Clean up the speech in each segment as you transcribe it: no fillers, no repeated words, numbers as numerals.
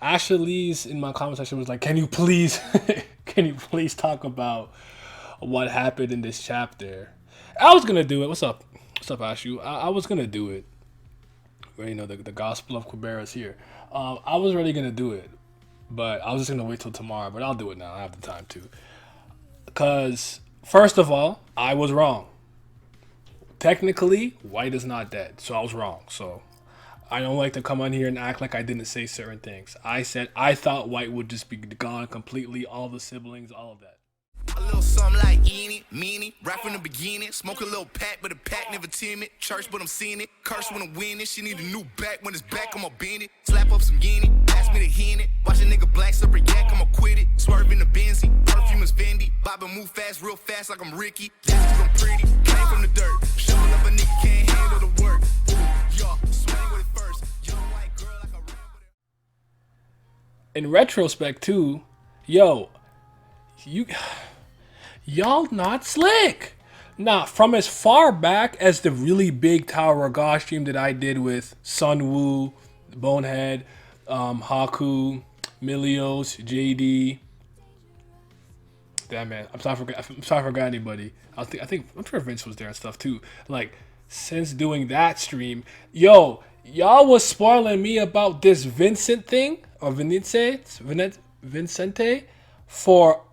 Ashley's in my comment section was like, "Can you please, can you please talk about what happened in this chapter?" I was gonna do it. What's up, Ashu? I was gonna do it. Where the Gospel of Quibera is here. I was already gonna do it, but I was just gonna wait till tomorrow. But I'll do it now. I have the time to. Cause first of all, I was wrong. Technically, White is not dead, so I was wrong. So I don't like to come on here and act like I didn't say certain things. I said I thought White would just be gone completely, all the siblings, all of that. A little something like eeny, meeny, right from the beginning. Smoke a little pack, but the pack never timid. Church, but I'm seeing it. Curse when I'm winning. She need a new back. When it's back, I'ma bend it. Slap up some guinea. Pass me the hen it. Watch a nigga black super yak, I'ma quit it. Swerve in the Benzie. Perfume is Fendi. Bob and move fast, real fast like I'm Ricky. That's cause I'm pretty. Came from the dirt. Showing up a nigga can't handle the work. Ooh, y'all, swing with it first. Young white girl like a ramble. In retrospect, too, yo, you. Y'all not slick. Nah, from as far back as the really big Tower of God stream that I did with Sunwoo, Bonehead, Haku, Milios, JD. Damn man, I'm sorry I forgot anybody. I'm sure Vince was there and stuff too. Like since doing that stream, yo, y'all was spoiling me about this Vincent thing or Vincente for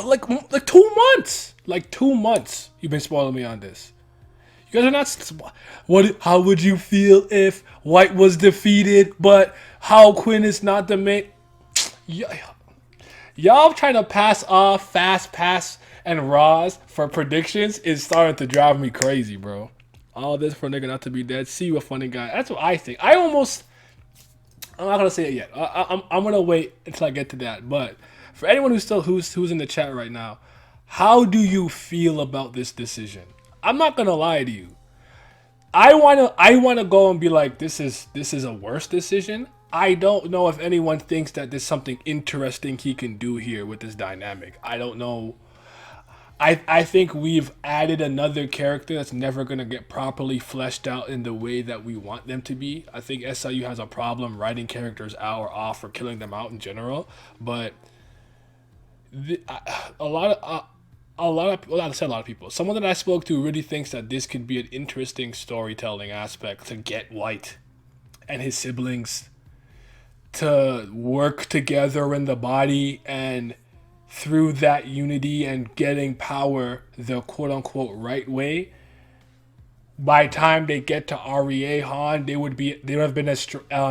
like 2 months. Like 2 months. You've been spoiling me on this. You guys are not. What? How would you feel if White was defeated, but how Quinn is not the main? Y'all trying to pass off Fast Pass and Roz for predictions is starting to drive me crazy, bro. All this for nigga not to be dead. See you a funny guy. That's what I think. I'm not gonna say it yet. I'm gonna wait until I get to that, but. For anyone who's in the chat right now, how do you feel about this decision? I'm not gonna lie to you. I wanna go and be like, this is a worse decision. I don't know if anyone thinks that there's something interesting he can do here with this dynamic. I don't know. I think we've added another character that's never gonna get properly fleshed out in the way that we want them to be. I think SIU has a problem writing characters out or off or killing them out in general, but. A lot of people. Someone that I spoke to really thinks that this could be an interesting storytelling aspect to get White and his siblings to work together in the body, and through that unity and getting power the quote unquote right way. By the time they get to REA Han, they would have been as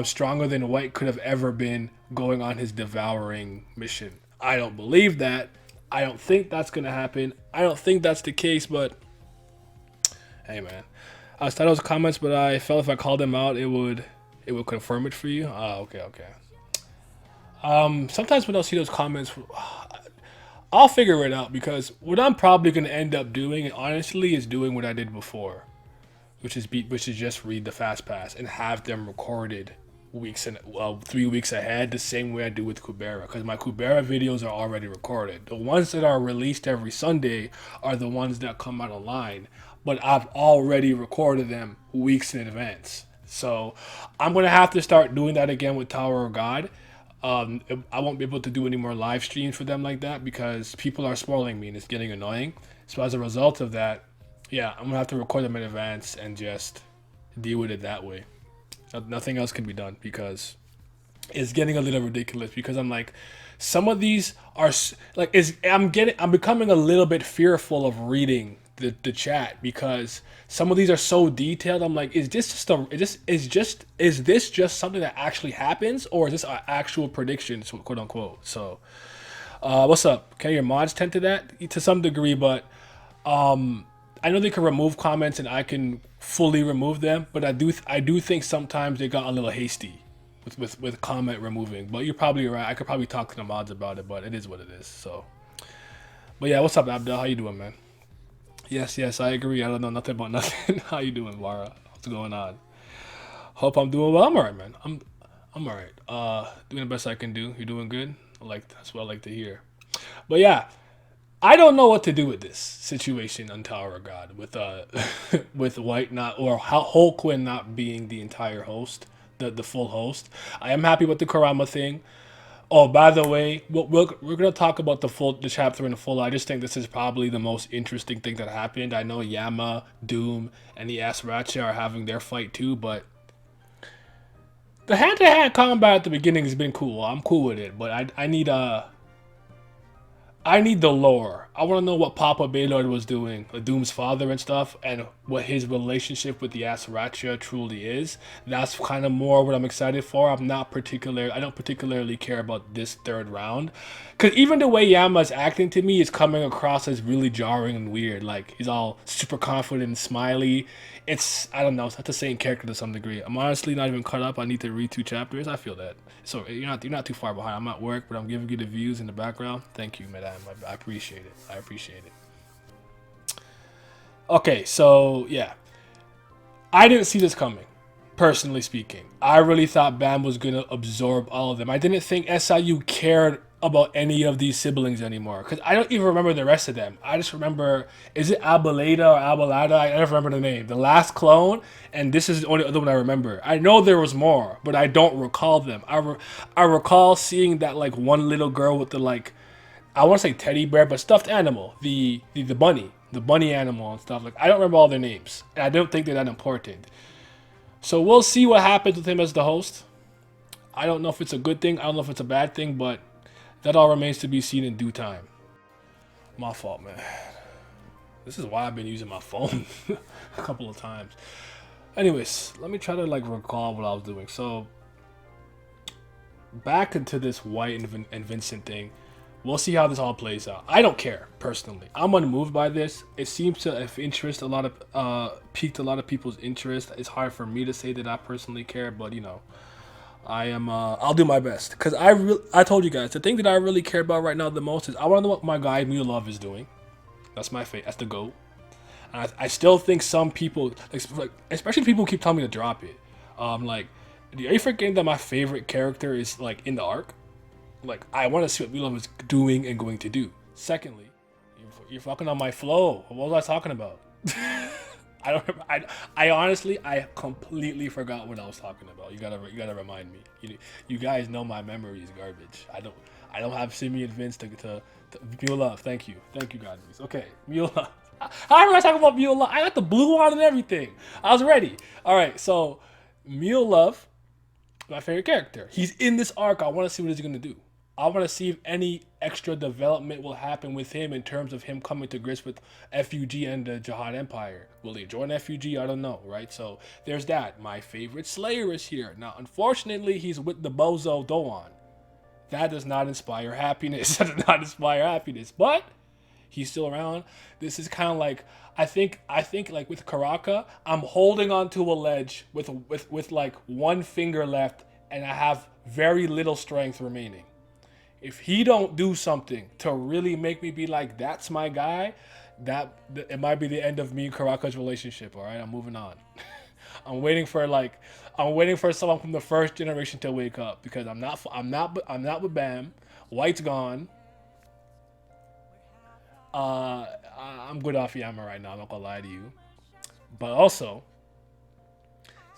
stronger than White could have ever been going on his devouring mission. I don't believe that. I don't think that's gonna happen. I don't think that's the case, but hey man. I started those comments, but I felt if I called them out, it would confirm it for you. Okay. Sometimes when I see those comments, I'll figure it out, because what I'm probably gonna end up doing, honestly, is doing what I did before, which is just read the fast pass and have them recorded 3 weeks ahead, the same way I do with Quibera, because my Quibera videos are already recorded. The ones that are released every Sunday are the ones that come out online, but I've already recorded them weeks in advance. So I'm gonna have to start doing that again with Tower of God. I won't be able to do any more live streams for them like that because people are spoiling me and it's getting annoying. So as a result of that, yeah, I'm gonna have to record them in advance and just deal with it that way. Nothing else can be done because it's getting a little ridiculous, because I'm like, some of these are like, I'm becoming a little bit fearful of reading the chat, because some of these are so detailed. I'm like, is this just something that actually happens, or is this an actual prediction, quote unquote? So what's up? Can your mods tend to that to some degree, but I know they can remove comments and I can fully remove them, but I do think sometimes they got a little hasty with comment removing. But you're probably right. I could probably talk to the mods about it, but it is what it is. So, but yeah, what's up, Abdel? How you doing, man? Yes, I agree. I don't know nothing about nothing. How you doing, Vara? What's going on? Hope I'm doing well. I'm alright, man. I'm alright. Doing the best I can do. You're doing good. That's what I like to hear. But yeah. I don't know what to do with this situation on Tower of God with with White not, or Whole Quinn not being the entire host. the full host. I am happy with the Kurama thing. Oh, by the way, we're gonna talk about the chapter in full. I just think this is probably the most interesting thing that happened. I know Yama, Doom, and the Asracha are having their fight too, but the hand-to-hand combat at the beginning has been cool. I'm cool with it, but I need the lore. I want to know what Papa Baylord was doing, Doom's father and stuff, and what his relationship with the Asaracha truly is. That's kind of more what I'm excited for. I don't particularly care about this third round. Because even the way Yama's acting to me is coming across as really jarring and weird. Like, he's all super confident and smiley. I don't know, it's not the same character to some degree. I'm honestly not even caught up. I need to read 2 chapters. I feel that. So you're not too far behind. I'm at work, but I'm giving you the views in the background. Thank you, madam. I appreciate it. I appreciate it. Okay, so yeah, I didn't see this coming. Personally speaking, I really thought Bam was gonna absorb all of them. I didn't think SIU cared about any of these siblings anymore because I don't even remember the rest of them. I just remember, is it Abaleda or Abalada? I never remember the name. The last clone, and this is the only other one I remember. I know there was more, but I don't recall them. I recall seeing that like one little girl with the like, I want to say teddy bear, but stuffed animal, the bunny animal and stuff. Like, I don't remember all their names, and I don't think they're that important. So we'll see what happens with him as the host. I don't know if it's a good thing. I don't know if it's a bad thing, but that all remains to be seen in due time. My fault, man. This is why I've been using my phone a couple of times. Anyways, let me try to like recall what I was doing. So back into this White and Vincent thing. We'll see how this all plays out. I don't care personally. I'm unmoved by this. It seems to have piqued a lot of people's interest. It's hard for me to say that I personally care, but you know, I am. I'll do my best because I told you guys the thing that I really care about right now the most is I want to know what my guy Mew Love is doing. That's my fate. That's the goal. And I still think some people, like especially people who keep telling me to drop it. Like, are you forgetting that my favorite character is like in the arc? Like, I want to see what Mew Love is doing and going to do. Secondly, you're fucking on my flow. What was I talking about? I don't. I honestly, I completely forgot what I was talking about. You gotta remind me. You guys know my memory is garbage. I don't have Simian Vince to Mew Love. Thank you, guys. Okay, Mew Love. How am I talking about Mew Love? I got the blue on and everything. I was ready. All right, so Mew Love, my favorite character. He's in this arc. I want to see what he's gonna do. I want to see if any extra development will happen with him in terms of him coming to grips with F.U.G and the Jihad Empire. Will he join F.U.G? I don't know, right? So there's that. My favorite Slayer is here. Now, unfortunately, he's with the Bozo Doan. That does not inspire happiness. That does not inspire happiness. But he's still around. This is kind of like, I think like with Karaka, I'm holding onto a ledge with like one finger left, and I have very little strength remaining. If he don't do something to really make me be like, that's my guy, it might be the end of me and Karaka's relationship. All right, I'm moving on. I'm waiting for someone from the first generation to wake up because I'm not with Bam. White's gone. I'm good off Yama right now. I'm not gonna lie to you, but also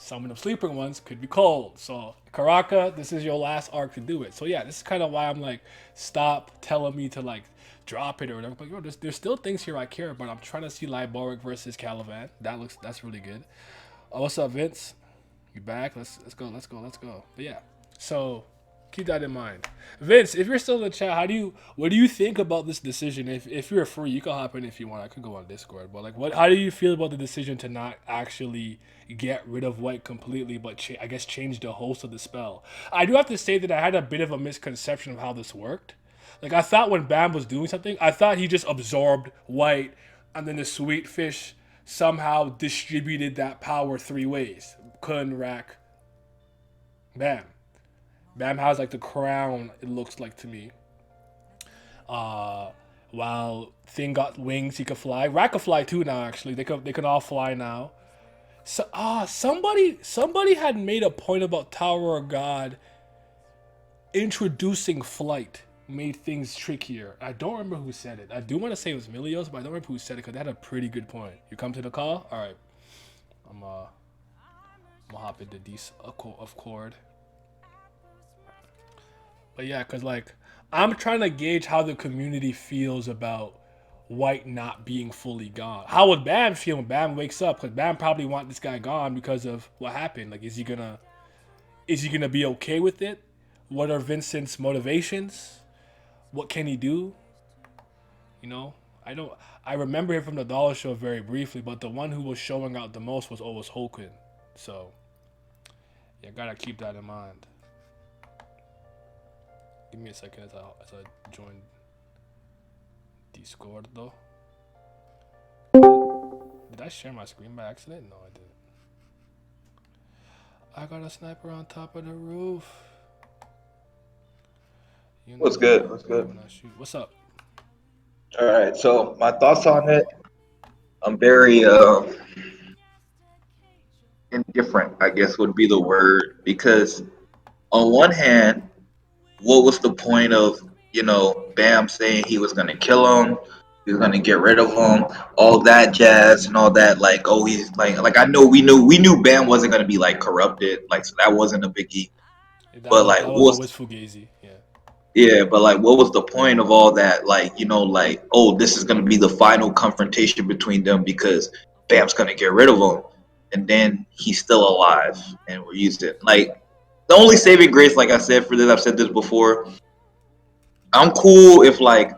some of the sleeping ones could be cold. So Karaka, this is your last arc to do it. So yeah, this is kind of why I'm like, stop telling me to like drop it or whatever. But yo, there's still things here I care about. I'm trying to see Liboric versus Caliban. That's really good. Oh, what's up, Vince? You back? Let's go. But yeah, so keep that in mind. Vince, if you're still in the chat, what do you think about this decision? If you're free, you can hop in if you want. I could go on Discord, but like, how do you feel about the decision to not actually get rid of White completely, but I guess change the host of the spell? I do have to say that I had a bit of a misconception of how this worked. Like, I thought when Bam was doing something, I thought he just absorbed White, and then the Sweet Fish somehow distributed that power 3 ways. Kun, Rack, Bam. Bam has like the crown, it looks like to me. While Thing got wings, he could fly. Rack could fly too now, actually. They could all fly now. So somebody had made a point about Tower of God introducing flight made things trickier. I don't remember who said it. I do want to say it was Milios, but I don't remember who said it because they had a pretty good point. You come to the call? All right. I'm gonna hop into these of chord. But yeah, cause like I'm trying to gauge how the community feels about White not being fully gone. How would Bam feel when Bam wakes up? Cause Bam probably want this guy gone because of what happened. Like, is he gonna be okay with it? What are Vincent's motivations? What can he do? You know, I don't. I remember him from the Dollar Show very briefly, but the one who was showing out the most was always Hoken. So yeah, gotta keep that in mind. Give me a second as I join Discord though. Did I share my screen by accident? No, I didn't. I got a sniper on top of the roof. You What's never good? know What's good? when I shoot. What's up? All right. So my thoughts on it, I'm very indifferent, I guess would be the word, because on one hand, what was the point of Bam saying he was gonna kill him, he was gonna get rid of him, all that jazz and all that, like, oh, he's like I know we knew Bam wasn't gonna be like corrupted, like, so that wasn't a biggie. That But was like, that what was was always Fugazi. Yeah. Yeah, but like, what was the point of all that? Like, like, oh, this is gonna be the final confrontation between them because Bam's gonna get rid of him, and then he's still alive, and we're using like the only saving grace, like I said for this, I've said this before. I'm cool if like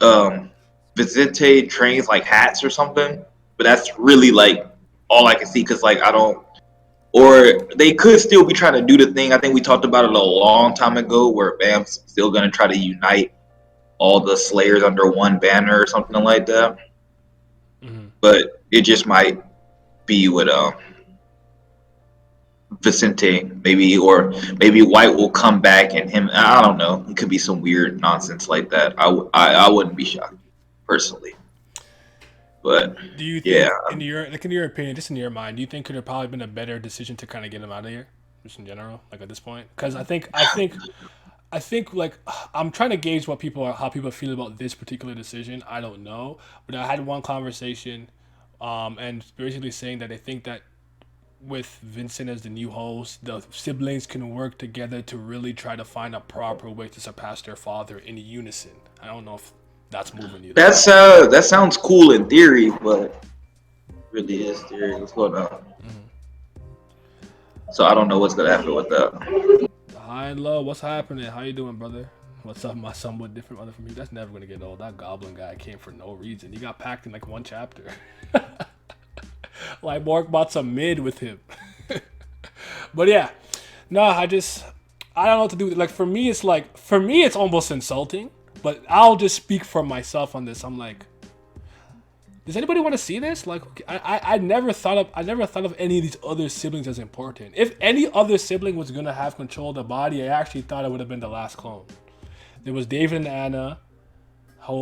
um Vicente trains like hats or something, but that's really like all I can see because like I don't. Or they could still be trying to do the thing. I think we talked about it a long time ago, where Bam's still gonna try to unite all the Slayers under one banner or something like that. Mm-hmm. But it just might be with Vicente, maybe, or maybe White will come back and him. I don't know. It could be some weird nonsense like that. I wouldn't be shocked personally, but Do you yeah. think, in your opinion, just in your mind, do you think could have probably been a better decision to kind of get him out of here, just in general, like at this point? Because I think like I'm trying to gauge how people feel about this particular decision. I don't know, but I had one conversation, and basically saying that they think that with Vincent as the new host, the siblings can work together to really try to find a proper way to surpass their father in unison. I don't know if that's moving you though. That sounds cool in theory, but really is theory. What's going on? So I don't know what's gonna happen with that. High and low, what's happening? How you doing, brother? What's up, my somewhat different brother from you? That's never gonna get old. That goblin guy came for no reason. He got packed in like one chapter. Like Mark bought some mid with him. But yeah, no, I don't know what to do with it. Like for me it's almost insulting. But I'll just speak for myself on this. I'm like, does anybody want to see this? Like, I never thought of any of these other siblings as important. If any other sibling was gonna have control of the body, I actually thought it would have been the last clone. There was David and Anna,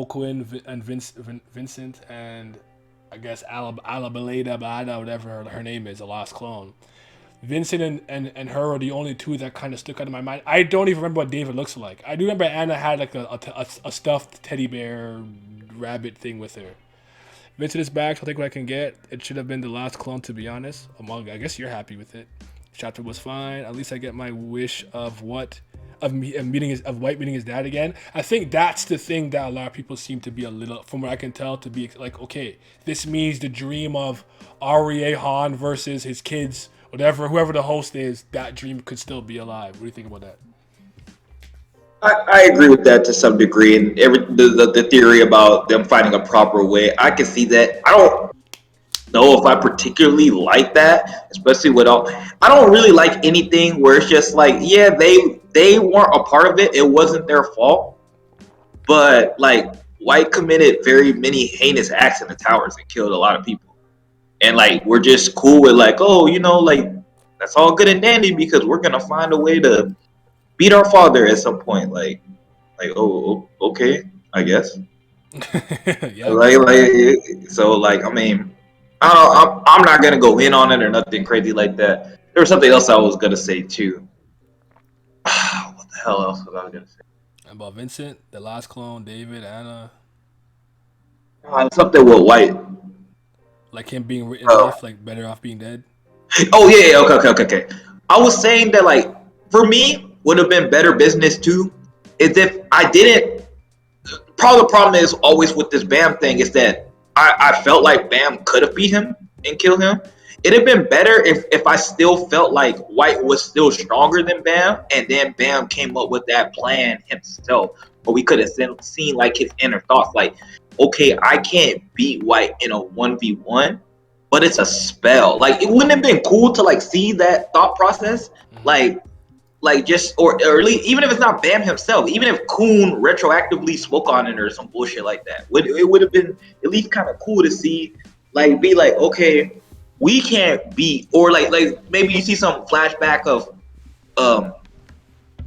Quinn and Vincent, and I guess Alabeleda Bada, whatever her name is, the last clone. Vincent and her are the only two that kind of stuck out of my mind. I don't even remember what David looks like. I do remember Anna had like a stuffed teddy bear rabbit thing with her. Vincent is back. So I'll take what I can get. It should have been the last clone, to be honest. I guess you're happy with it. Chapter was fine. At least I get my wish of White meeting his dad again. I think that's the thing that a lot of people seem to be a little, from what I can tell, to be like, okay, this means the dream of Arie Han versus his kids, whatever, whoever the host is, that dream could still be alive. What do you think about that? I agree with that to some degree, and the theory about them finding a proper way, I can see that. I don't know if I particularly like that, especially with all. I don't really like anything where it's just like, yeah, they weren't a part of it. It wasn't their fault, but like White committed very many heinous acts in the towers and killed a lot of people, and like we're just cool with like, oh, like that's all good and dandy because we're gonna find a way to beat our father at some point, like, oh, okay, I guess. Yeah, I Like, guess. so, like, I mean, I don't, I'm not gonna go in on it or nothing crazy like that. There was something else I was gonna say too. What the hell else was I gonna say? About Vincent, the last clone, David, Anna, Something with White. like him being written Uh, off, like better off being dead. Oh yeah, okay. I was saying that like for me would have been better business too, is if I didn't. Probably the problem is always with this Bam thing is that I felt like Bam could have beat him and killed him. It'd have been better if I still felt like White was still stronger than Bam, and then Bam came up with that plan himself, or we could have seen like his inner thoughts, like, okay, I can't beat White in a 1v1, but it's a spell. Like, it wouldn't have been cool to like see that thought process, like just or at least even if it's not Bam himself, even if Coon retroactively spoke on it or some bullshit like that, it would have been at least kind of cool to see, like be like, okay, we can't beat, or like maybe you see some flashback um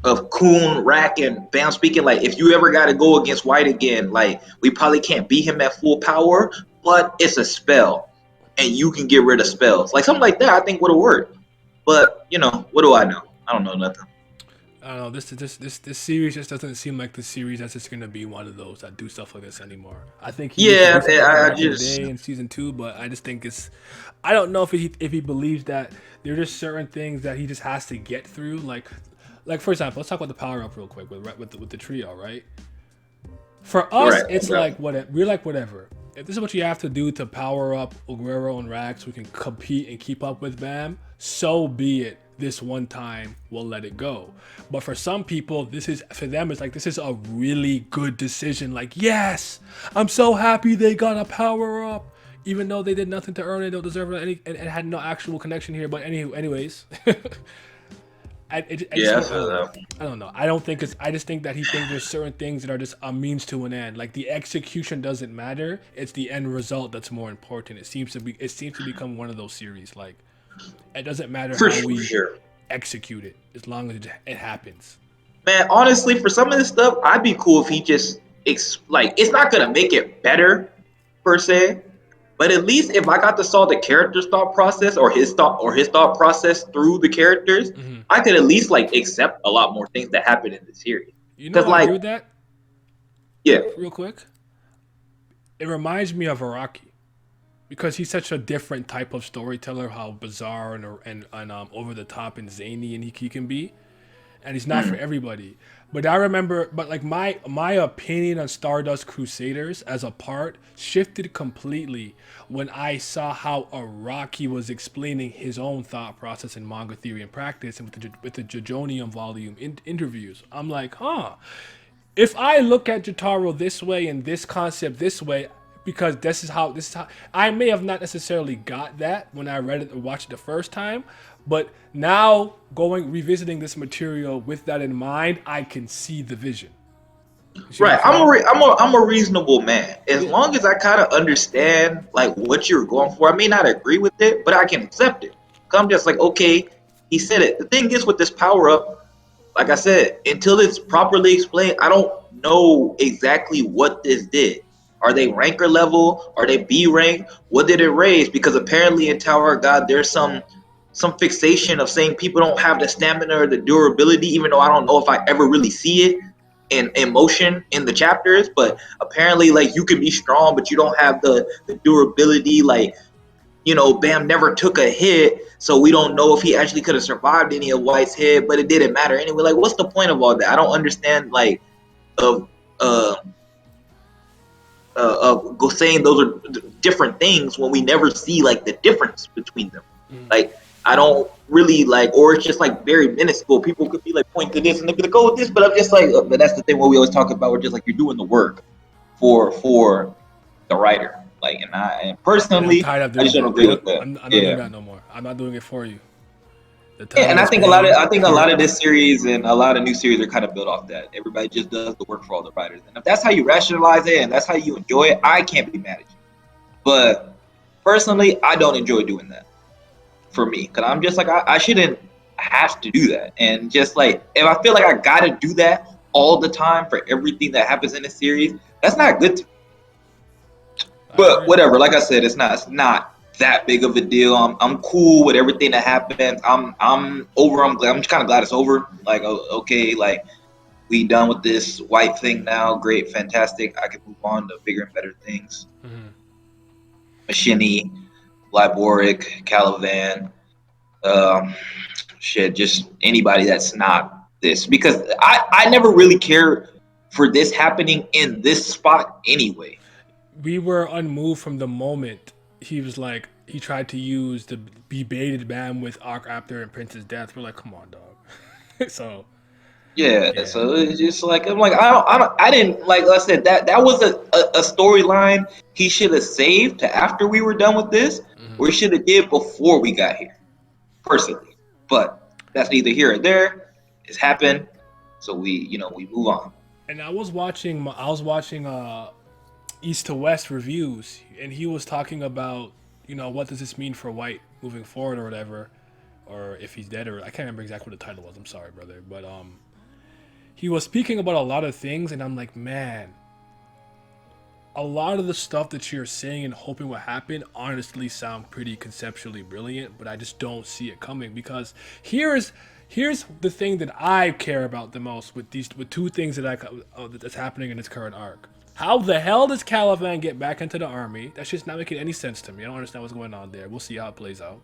of Coon, Rack, and Bam speaking like, if you ever got to go against White again, like we probably can't beat him at full power, but it's a spell, and you can get rid of spells, like something like that. I think would have worked, but what do I know? I don't know nothing. I don't know. This series just doesn't seem like the series that's just gonna be one of those that do stuff like this anymore. I think he used to Yeah, do something like that I back in the just day in season two, but I just think it's. I don't know if he believes that there are just certain things that he just has to get through. Like for example, let's talk about the power up real quick with the trio, right? For us, right. it's Okay. like we're like whatever. If this is what you have to do to power up Aguero and Rax, so we can compete and keep up with Bam, so be it. This one time, we'll let it go. But for some people, for them, it's like this is a really good decision. Like, yes, I'm so happy they got a power up, even though they did nothing to earn it, don't deserve it, and had no actual connection here. But anyways, I just Yeah, I don't, I feel don't know. that. I don't know. I don't think it's. I just think that he thinks there's certain things that are just a means to an end. Like the execution doesn't matter. It's the end result that's more important. It seems to be. It seems to become one of those series. Like it doesn't matter For how sure, for we sure. execute it, as long as it happens. Man, honestly, for some of this stuff, I'd be cool if he just like, it's not gonna make it better per se, but at least if I got to solve the character's thought process, or his thought process through the characters, Hmm. I could at least like accept a lot more things that happen in the series. You know Cause why I agree like, with that? yeah, Real quick, it reminds me of Araki because he's such a different type of storyteller. How bizarre and over the top and zany and he can be. And he's not for everybody. But I remember, but like my opinion on Stardust Crusaders as a part shifted completely when I saw how Araki was explaining his own thought process in manga theory and practice, and with the Jojonium volume interviews. I'm like, huh. If I look at Jotaro this way and this concept this way, because this is how I may have not necessarily got that when I read it or watched it the first time, but now going revisiting this material with that in mind, I can see the vision. You see what I'm right. saying? I'm a reasonable man. As Yeah. long as I kind of understand like what you're going for, I may not agree with it, but I can accept it. Cause I'm just like, okay, he said it. The thing is with this power up, like I said, until it's properly explained, I don't know exactly what this did. Are they ranker level? Are they B rank? What did it raise? Because apparently in Tower of God, there's some fixation of saying people don't have the stamina or the durability, even though I don't know if I ever really see it in motion in the chapters. But apparently, like, you can be strong, but you don't have the durability. Like, Bam never took a hit, so we don't know if he actually could have survived any of White's hit, but it didn't matter anyway. Like, what's the point of all that? I don't understand, like, of uh of saying those are different things when we never see like the difference between them. Like, I don't really like, or it's just like very minuscule. People could be like, point to this and they could go with this, but I'm just like, but that's the thing what we always talk about. We're just like, you're doing the work for the writer. Like, and And I'm personally, tired of I doing just don't that. agree with that. I'm not doing Yeah. that no more. I'm not doing it for you. The Yeah, time and is pain. I think a lot Period. of this series and a lot of new series are kind of built off that. Everybody just does the work for all the writers, and if that's how you rationalize it and that's how you enjoy it, I can't be mad at you. But personally, I don't enjoy doing that for me, because I'm just like, I shouldn't have to do that, and just like, if I feel like I gotta do that all the time for everything that happens in a series, that's not good to me. I But agree. whatever, like I said, it's not that big of a deal. I'm cool with everything that happens. I'm over. I'm just kind of glad it's over. Like, okay, like, we done with this White thing now. Great, fantastic. I can move on to bigger and better things. Hmm. Machini, Liboric, Calivan. Um, shit, just anybody that's not this, because I never really care for this happening in this spot anyway. We were unmoved from the moment he was like he tried to use the be baited Bam with Arc after and Prince's death. We're like, come on, dog. So Yeah, yeah. so it's just like I'm like I didn't like I said that was a storyline he should have saved to after we were done with this, or he should have did before we got here, personally. But that's neither here or there. It's happened, so we move on. And I was watching East to West reviews, and he was talking about what does this mean for White moving forward or whatever, or if he's dead or I can't remember exactly what the title was. I'm sorry, brother, but he was speaking about a lot of things, and I'm like, man, a lot of the stuff that you're saying and hoping will happen honestly sound pretty conceptually brilliant, but I just don't see it coming because here's the thing that I care about the most with two things that's happening in this current arc. How the hell does Caliban get back into the army? That's just not making any sense to me. I don't understand what's going on there. We'll see how it plays out.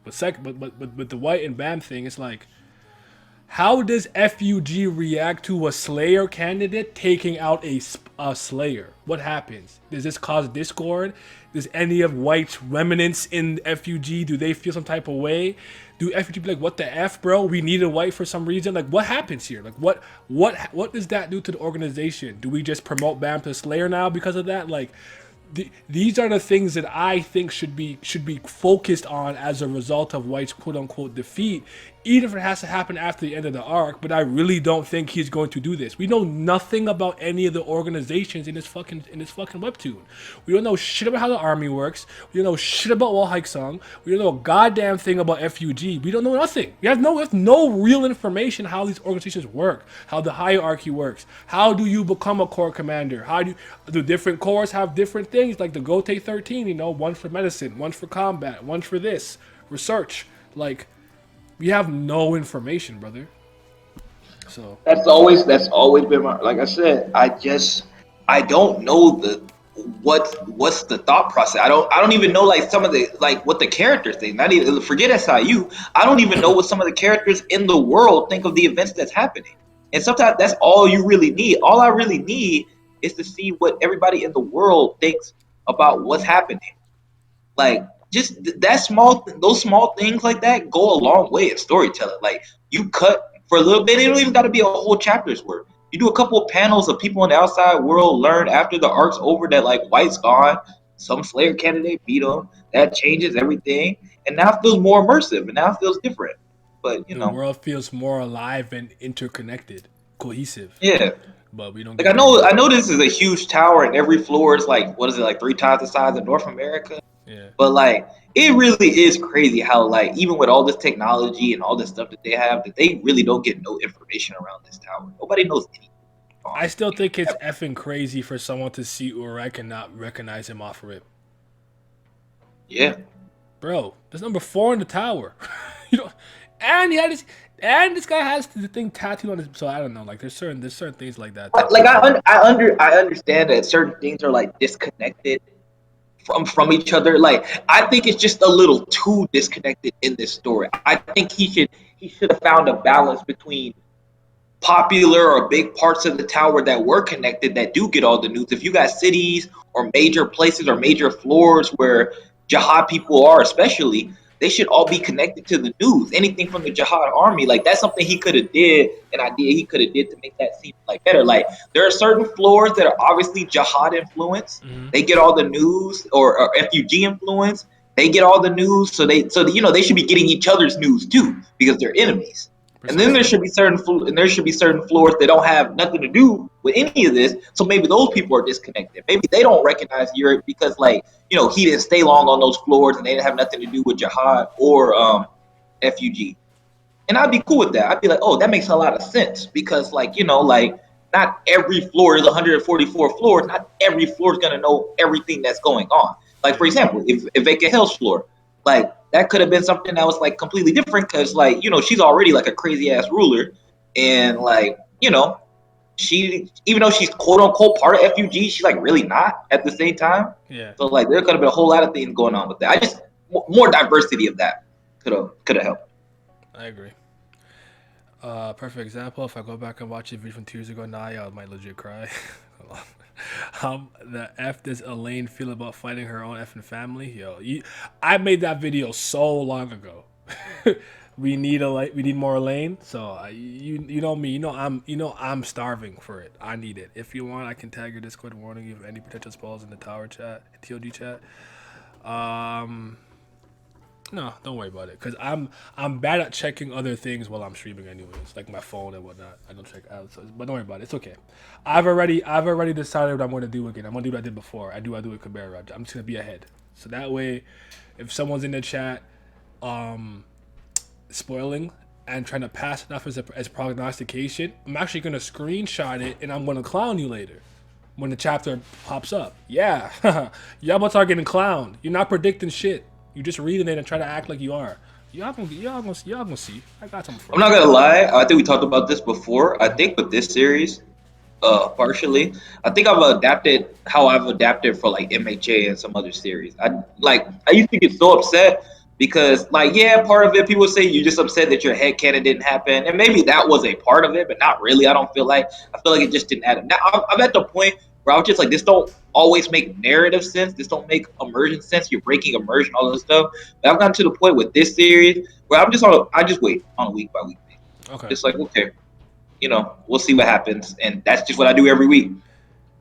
But the White and Bam thing, it's like, how does F.U.G react to a Slayer candidate taking out a Slayer? What happens? Does this cause discord? Does any of White's remnants in F.U.G, do they feel some type of way? Do F.U.G be like, what the F, bro? We needed White for some reason? Like, what happens here? Like, what does that do to the organization? Do we just promote Bam to Slayer now because of that? Like, these are the things that I think should be focused on as a result of White's quote unquote defeat, even if it has to happen after the end of the arc. But I really don't think he's going to do this. We know nothing about any of the organizations in this fucking webtoon. We don't know shit about how the army works. We don't know shit about Wall Hike Sung. We don't know a goddamn thing about FUG. We don't know nothing. We have no real information how these organizations work, how the hierarchy works. How do you become a corps commander? How do different corps have different things like the Gote 13? One for medicine, one for combat, one for this research. Like, we have no information, brother. So That's always been my, like I said, I don't know what's the thought process. I don't even know like some of the like what the characters think. Not even forget SIU. I don't even know what some of the characters in the world think of the events that's happening. And sometimes that's all you really need. All I really need is to see what everybody in the world thinks about what's happening. Like just those small things like that go a long way in storytelling. Like you cut for a little bit, it don't even got to be a whole chapter's worth. You do a couple of panels of people in the outside world learn after the arc's over that like White's gone, some Slayer candidate beat him. That changes everything, and now it feels more immersive, and now it feels different. But the world feels more alive and interconnected, cohesive. yeah. But we don't Like get that yet. I know this is a huge tower, and every floor is like what is it like 3 times the size of North America? Yeah. But like it really is crazy how like even with all this technology and all this stuff that they have, that they really don't get no information around this tower. Nobody knows anything on I still think it's it. effing crazy for someone to see Urek and not recognize him off rip. Yeah. Bro, that's number 4 in the tower. you know, and he had his, and this guy has the thing tattooed on his. So I don't know. Like there's certain things like that. Like I understand that certain things are like disconnected from each other. Like I think it's just a little too disconnected in this story. I think he should have found a balance between popular or big parts of the tower that were connected that do get all the news. If you got cities or major places or major floors where jihad people are, especially, they should all be connected to the news. Anything from the jihad army, like that's something he could have did, an idea he could have did to make that seem like better. Like there are certain floors that are obviously jihad influence. Mm-hmm. They get all the news, or FUG influence. They get all the news, so they should be getting each other's news too because they're enemies. And then there Precisely. should be certain floors that don't have nothing to do with any of this. So maybe those people are disconnected. Maybe they don't recognize Europe because he didn't stay long on those floors and they didn't have nothing to do with jihad or FUG. And I'd be cool with that. I'd be like, oh, that makes a lot of sense because not every floor is 144 floors. Not every floor is gonna know everything that's going on. Like for example, if Vacant Hell's floor, like that could have been something that was like completely different because she's already like a crazy ass ruler, and she, even though she's quote unquote part of FUG, she's like really not at the same time. Yeah. So like there could have been a whole lot of things going on with that. I just more diversity of that. Could have helped. I agree. Perfect example. If I go back and watch a video from 2 years ago now, I might legit cry. How the f does Elaine feel about fighting her own effing family? I made that video so long ago. We need more Elaine. So you know me. I'm starving for it. I need it. If you want, I can tag your Discord warning you of any potential spoils in the Tower chat, TOG chat. No, don't worry about it, cause I'm bad at checking other things while I'm streaming, anyways, like my phone and whatnot. I don't check out, but don't worry about it. It's okay. I've already decided what I'm going to do again. I'm going to do what I did before. I do with Cabrera. I'm just going to be ahead, so that way, if someone's in the chat, spoiling and trying to pass it off as prognostication, I'm actually going to screenshot it and I'm going to clown you later when the chapter pops up. Yeah, y'all about to start getting clowned. You're not predicting shit. You just reading it and try to act like you are. Y'all gonna see. I got something for I'm you. not gonna lie. I think we talked about this before. I think with this series, partially, I think I've adapted how I've adapted for like MHA and some other series. I used to get so upset because like yeah, part of it people say you're just upset that your head canon didn't happen, and maybe that was a part of it, but not really. I feel like it just didn't add. Now I'm at the point where I was just like, this don't always make narrative sense. This don't make immersion sense. You're breaking immersion, all this stuff. But I've gotten to the point with this series where I just wait on a week by week basis. Okay. Just like okay, we'll see what happens, and that's just what I do every week.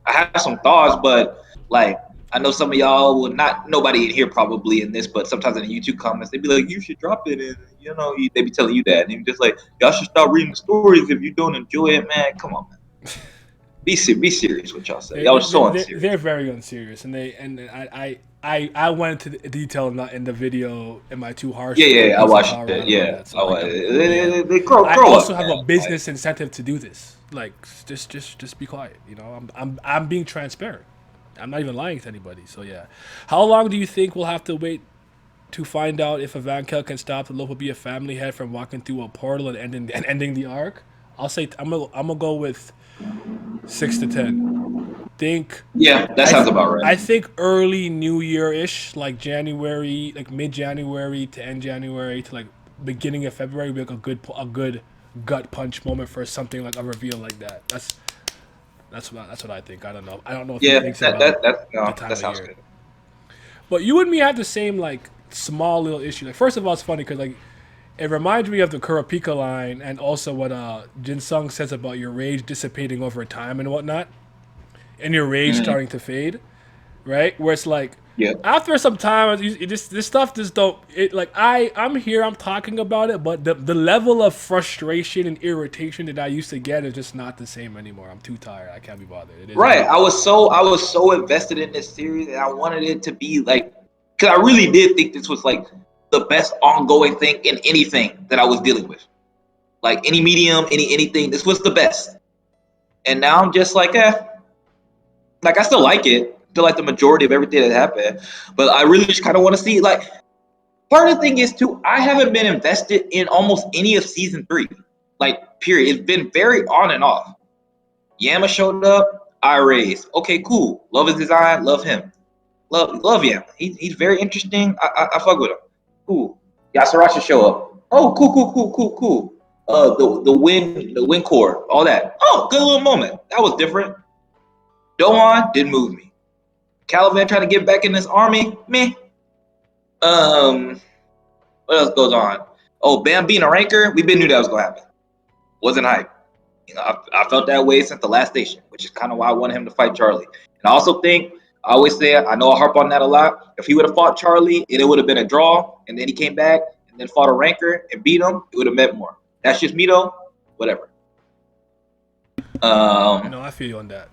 I have some thoughts, but like I know some of y'all will not. Nobody in here probably in this, but sometimes in the YouTube comments they'd be like, "You should drop it," and they be telling you that, and you're just like, "Y'all should stop reading the stories if you don't enjoy it, man. Come on, man. Be serious with y'all say. Y'all are so unserious." They're very unserious, and I went into the detail in the video. Am I too harsh? Yeah. I Piece of watched power it. out about Yeah, that. So like, they grow I grow also up, have man. a business incentive to do this. Like, just be quiet. I'm being transparent. I'm not even lying to anybody. So yeah, how long do you think we'll have to wait to find out if Evankel can stop the Lopapia family head from walking through a portal and ending the arc? I'll say I'm gonna go with 6 to 10. Think Yeah, that sounds about right. I think early New Year ish, like January, like mid January to end January to like beginning of February, would be like a good gut punch moment for something like a reveal like that. That's what I think. I don't know. I don't know if he Yeah, thinks that about that that the no, time that of sounds year. good. But you and me have the same like small little issue. Like first of all, it's funny because like it reminds me of the Kurapika line and also what Jin Sung says about your rage dissipating over time and whatnot, and your rage Hmm. starting to fade, right? Where it's like Yeah. after some time, this stuff just don't. It like I'm here, I'm talking about it, but the level of frustration and irritation that I used to get is just not the same anymore. I'm too tired. I can't be bothered. It is what Right. it is. I was so invested in this series, and I wanted it to be like, because I really did think this was like the best ongoing thing in anything that I was dealing with. Like any medium, anything, this was the best. And now I'm just like, like I still like it. Still like the majority of everything that happened, but I really just kind of want to see like. Part of the thing is too, I haven't been invested in almost any of season 3. Like, period. It's been very on and off. Yama showed up, I raised. Okay, cool. Love his design, love him. Love Yama. He's very interesting. I fuck with him. Cool. Yasarashi show up. Oh, cool. The wind core, all that. Oh, good little moment. That was different. Doan didn't move me. Caliban trying to get back in this army, meh. Um, what else goes on? Oh, Baam being a ranker, we been knew that was gonna happen. Wasn't hype. I felt that way since the last station, which is kind of why I wanted him to fight Charlie. And I also think I always say I know I harp on that a lot. If he would have fought Charlie, it would have been a draw, and then he came back and then fought a ranker and beat him. It would have meant more. That's just me though. Whatever. Um, No, I feel you on that.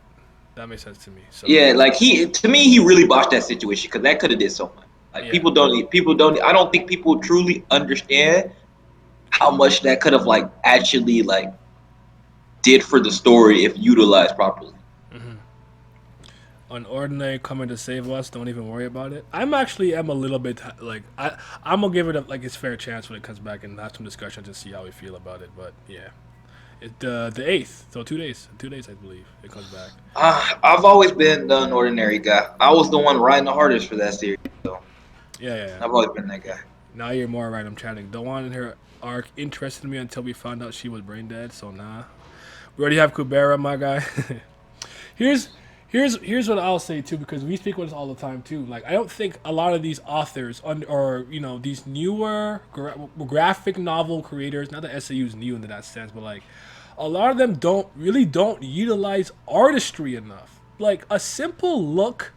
That makes sense to me. So yeah, like to me he really botched that situation because that could have did so much. Like yeah, people don't. I don't think people truly understand how much that could have like actually like did for the story if utilized properly. an ordinary coming to save us. Don't even worry about it. I'm a little bit like I'm gonna give it like its fair chance when it comes back and have some discussions and see how we feel about it. But yeah, the 8th, so 2 days, 2 days I believe it comes back. I've always been the ordinary guy. I was the one riding the hardest for that series, so Yeah. I've always been that guy. Now you're more right. I'm chatting. Don't want in her arc interested me until we found out she was brain dead. So nah. We already have Kubera, my guy. here's here's what I'll say too, because we speak about this all the time too. Like I don't think a lot of these authors or these newer graphic novel creators, not that SAU is new in that sense, but like a lot of them don't utilize artistry enough. Like a simple look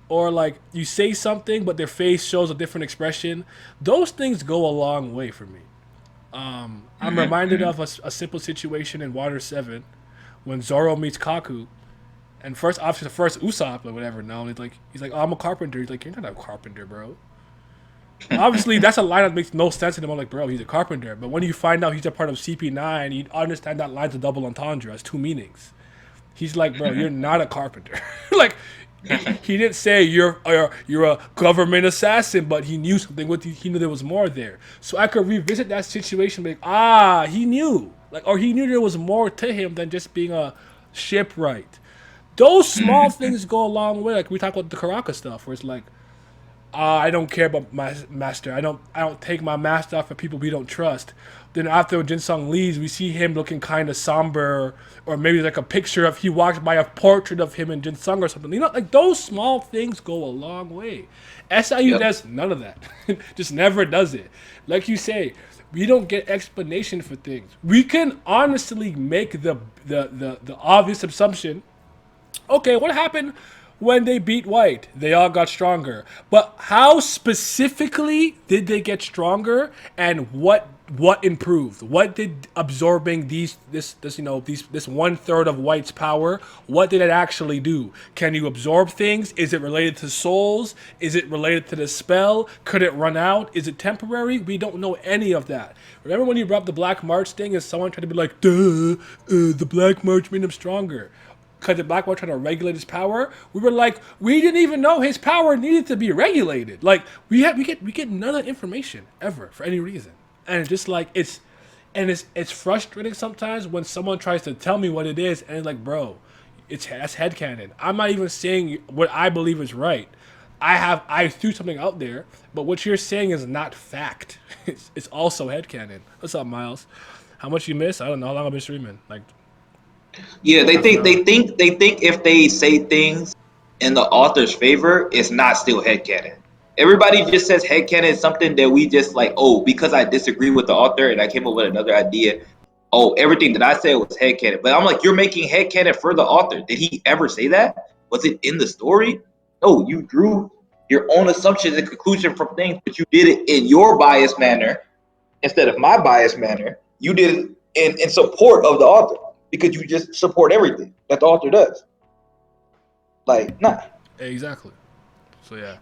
or like you say something but their face shows a different expression, those things go a long way for me. I'm reminded of a simple situation in Water 7 when Zoro meets Kaku. And first, obviously, the first Usopp or whatever, no, he's like, oh, I'm a carpenter. He's like, you're not a carpenter, bro. Obviously, that's a line that makes no sense to him. I'm like, bro, he's a carpenter. But when you find out he's a part of CP9, you understand that line's a double entendre, has two meanings. He's like, bro, you're not a carpenter. Like, he didn't say you're a government assassin, but he knew something. He knew there was more there. So I could revisit that situation, like, he knew, like, or he knew there was more to him than just being a shipwright. Those small things go a long way. Like we talk about the Karaka stuff, where it's like, I don't care about my master. I don't take my master off for people we don't trust. Then after Jinsung leaves, we see him looking kind of somber, or maybe like a picture of he walks by a portrait of him in Jinsung or something. Like those small things go a long way. SIU does none of that. Just never does it. Like you say, we don't get explanation for things. We can honestly make the obvious assumption. Okay, what happened when they beat White? They all got stronger. But how specifically did they get stronger, and what improved? What did absorbing this 1/3 of White's power? What did it actually do? Can you absorb things? Is it related to souls? Is it related to the spell? Could it run out? Is it temporary? We don't know any of that. Remember when you brought up the Black March thing, and someone tried to be like, "Duh, the Black March made him stronger." Because the Black March tried to regulate his power, we were like, we didn't even know his power needed to be regulated. Like we get none of that information ever for any reason, and it's just like it's frustrating sometimes when someone tries to tell me what it is, and it's like, bro, that's headcanon. I'm not even saying what I believe is right. I threw something out there, but what you're saying is not fact. It's also headcanon. What's up, Miles? How much you miss? I don't know how long I've been streaming. Like. Yeah, they think if they say things in the author's favor, it's not still headcanon. Everybody just says headcanon is something that we just like, oh, because I disagree with the author and I came up with another idea. Oh, everything that I said was headcanon. But I'm like, you're making headcanon for the author. Did he ever say that? Was it in the story? No, you drew your own assumptions and conclusion from things, but you did it in your biased manner instead of my biased manner. You did it in support of the author, because you just support everything that the author does. Like, nah. Exactly. So yeah.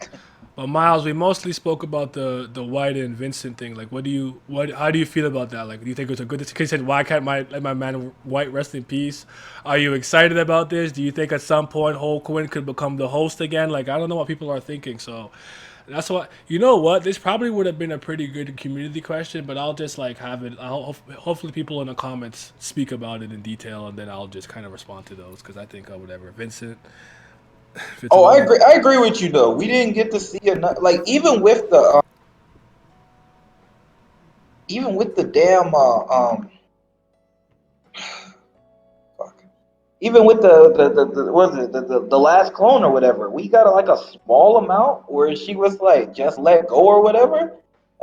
But Miles, we mostly spoke about the White and Vincent thing. Like, how do you feel about that? Like, do you think it's a good? Because you said, why can't my man White rest in peace? Are you excited about this? Do you think at some point Quinn could become the host again? Like, I don't know what people are thinking. So that's what, you know what? This probably would have been a pretty good community question, but I'll just like have it. Hopefully people in the comments speak about it in detail, and then I'll just kind of respond to those, because I think whatever Vincent. Oh, I agree. I agree with you though. We didn't get to see enough. Like even with the damn fuck. Even with the what is it, the last clone or whatever, we got like a small amount where she was like just let go or whatever. And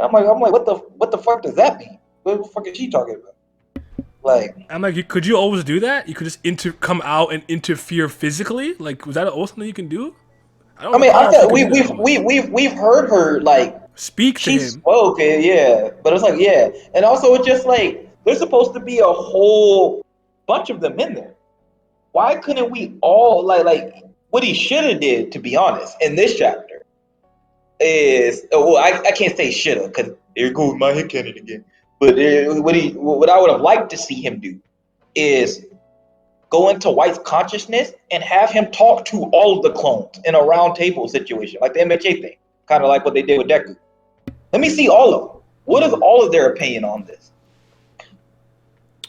I'm like, what the fuck does that mean? What the fuck is she talking about? Like, I'm like, could you always do that? You could just come out and interfere physically. Like, was that always something you can do? I mean, I thought we've heard her like speak to she him. spoke, yeah, but it's like, yeah, and also it's just like there's supposed to be a whole bunch of them in there. Why couldn't we all like what he should have did, to be honest, in this chapter is, well, I can't say should have, because there goes my headcanon again. But what I would have liked to see him do is go into White's consciousness and have him talk to all of the clones in a round table situation, like the MHA thing, kind of like what they did with Deku. Let me see all of them. What is all of their opinion on this?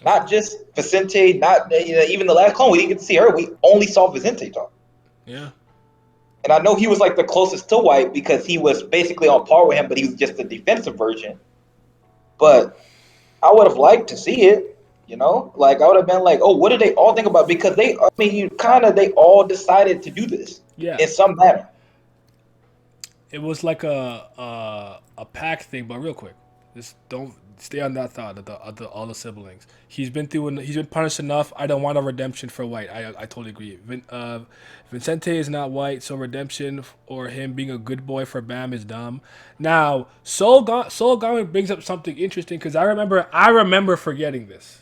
Not just Vincente, not even the last clone. We didn't get to see her. We only saw Vincente talk. Yeah. And I know he was like the closest to White because he was basically on par with him, but he was just the defensive version. But I would have liked to see it, like I would have been like, oh, what did they all think about? Because I mean, they all decided to do this Yeah, in some manner. it was like a pack thing. But real quick, just don't stay on that thought of the all the siblings. He's been punished enough. I don't want a redemption for White. I totally agree. Vincente is not White, so redemption or him being a good boy for Bam is dumb. Now Soul Garment brings up something interesting because I remember forgetting this.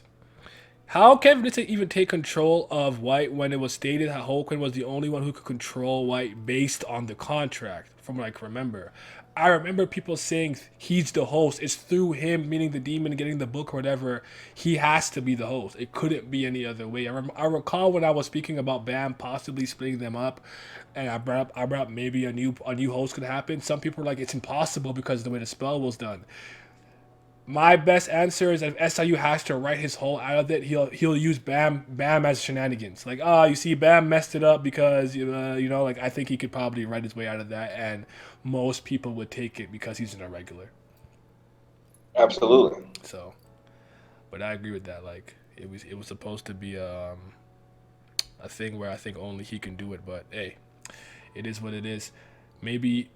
How can Vincent even take control of White when it was stated that Hulkman was the only one who could control White based on the contract? From what I can remember, I remember people saying he's the host. It's through him, meaning the demon, getting the book or whatever. He has to be the host. It couldn't be any other way. I recall when I was speaking about Bam possibly splitting them up, and I brought up maybe a new host could happen. Some people were like it's impossible because of the way the spell was done. My best answer is that if SIU has to write his whole out of it, he'll use Bam as shenanigans. Like, you see, Bam messed it up because like I think he could probably write his way out of that, and most people would take it because he's an irregular. Absolutely. So, but I agree with that. Like, it was supposed to be a thing where I think only he can do it, but hey, it is what it is. Maybe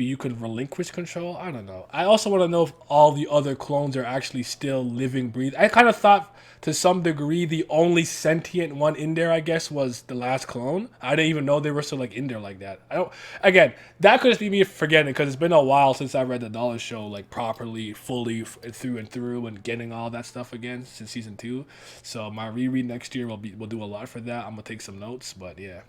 you could relinquish control. I don't know. I also want to know if all the other clones are actually still living, breathe. I kind of thought to some degree the only sentient one in there, I guess, was the last clone. I didn't even know they were still like in there like that. I don't. Again, that could just be me forgetting because it's been a while since I read the Dollar Show like properly, fully through and through, and getting all that stuff again since season 2. So my reread next year will do a lot for that. I'm gonna take some notes, but yeah.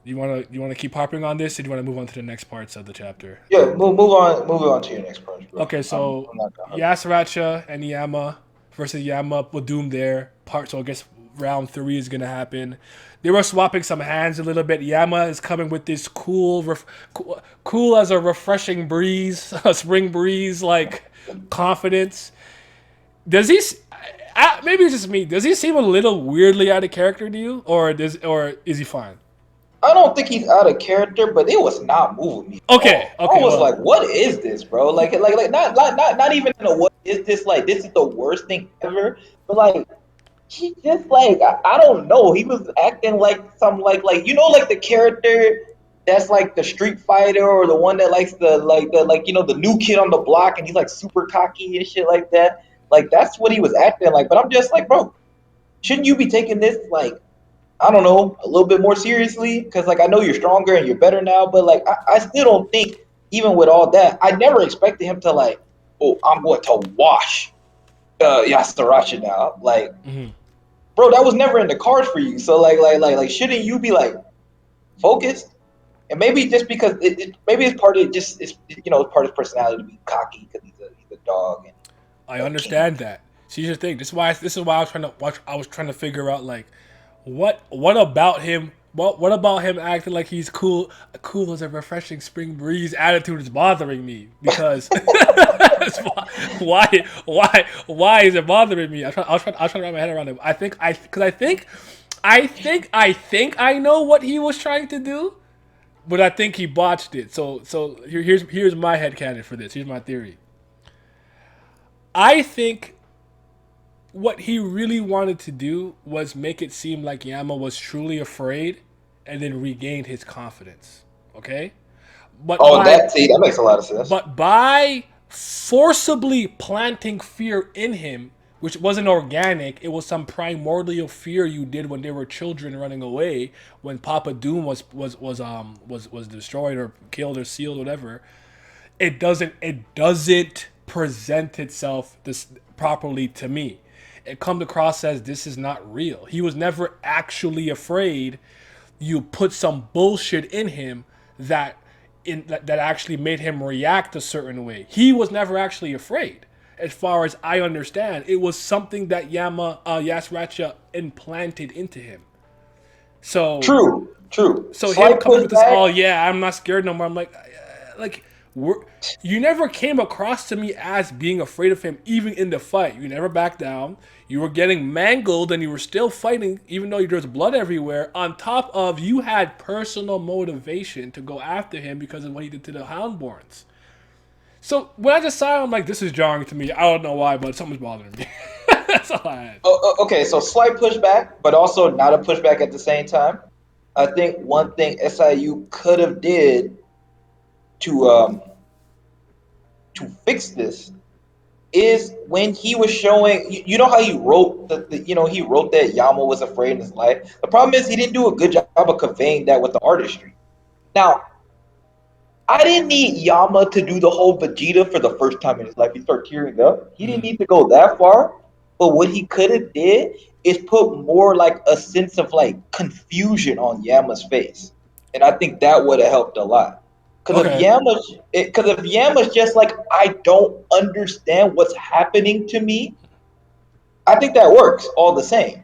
You wanna keep harping on this, or do you want to move on to the next parts of the chapter? Yeah, move on to your next part, bro. Okay, so I'm not gonna hurt. Yasracha and Yama versus Yama with Doom there. So I guess round 3 is gonna happen. They were swapping some hands a little bit. Yama is coming with this cool as a refreshing breeze, a spring breeze, like confidence. Does he? Maybe it's just me. Does he seem a little weirdly out of character to you, or is he fine? I don't think he's out of character, but it was not moving me at Okay, all. I okay, was well, like, "What is this, bro?" Like, not even in a what is this? Like, this is the worst thing ever. But like, he just like, I don't know. He was acting like some like like the character that's like the Street Fighter or the one that likes the new kid on the block, and he's like super cocky and shit like that. Like that's what he was acting like. But I'm just like, bro, shouldn't you be taking this like I don't know, a little bit more seriously because like I know you're stronger and you're better now, but like I still don't think even with all that, I never expected him to like, oh, I'm going to wash Yasaracha now. Like, mhm. bro, that was never in the cards for you. So shouldn't you be like focused? And maybe just because maybe it's part of it, just it's part of his personality to be cocky because he's a dog and I a king. understand that. See, here's the thing. This is why I was trying to watch. I was trying to figure out like what about him. What about him acting like he's cool as a refreshing spring breeze attitude is bothering me because why is it bothering me? I was trying to wrap my head around it. I think I know what he was trying to do, but I think he botched it. So here's my headcanon for this. Here's my theory. I think what he really wanted to do was make it seem like Yama was truly afraid and then regained his confidence. Okay? But Oh, by that makes a lot of sense. but by forcibly planting fear in him, which wasn't organic, it was some primordial fear you did when they were children running away, when Papa Doom was destroyed or killed or sealed, whatever. It doesn't present itself this properly to me. It comes across as this is not real. He was never actually afraid. You put some bullshit in him that actually made him react a certain way. He was never actually afraid. As far as I understand, it was something that Yasracha implanted into him. So True. him Slight coming with this, pushback. oh yeah, I'm not scared no more. I'm like, You never came across to me as being afraid of him, even in the fight. You never backed down. You were getting mangled and you were still fighting, even though there was blood everywhere. On top of, you had personal motivation to go after him because of what he did to the Houndborns. So when I just saw him, I'm like, this is jarring to me. I don't know why, but something's bothering me. That's all I had. Okay, so slight pushback, but also not a pushback at the same time. I think one thing SIU could have did to to fix this is when he was showing, you know how he wrote he wrote that Yama was afraid in his life. The problem is he didn't do a good job of conveying that with the artistry. Now, I didn't need Yama to do the whole Vegeta for the first time in his life. He started tearing up. He didn't need to go that far. But what he could have did is put more like a sense of like confusion on Yama's face, and I think that would have helped a lot. Okay. Because if Yama's just like, I don't understand what's happening to me, I think that works all the same,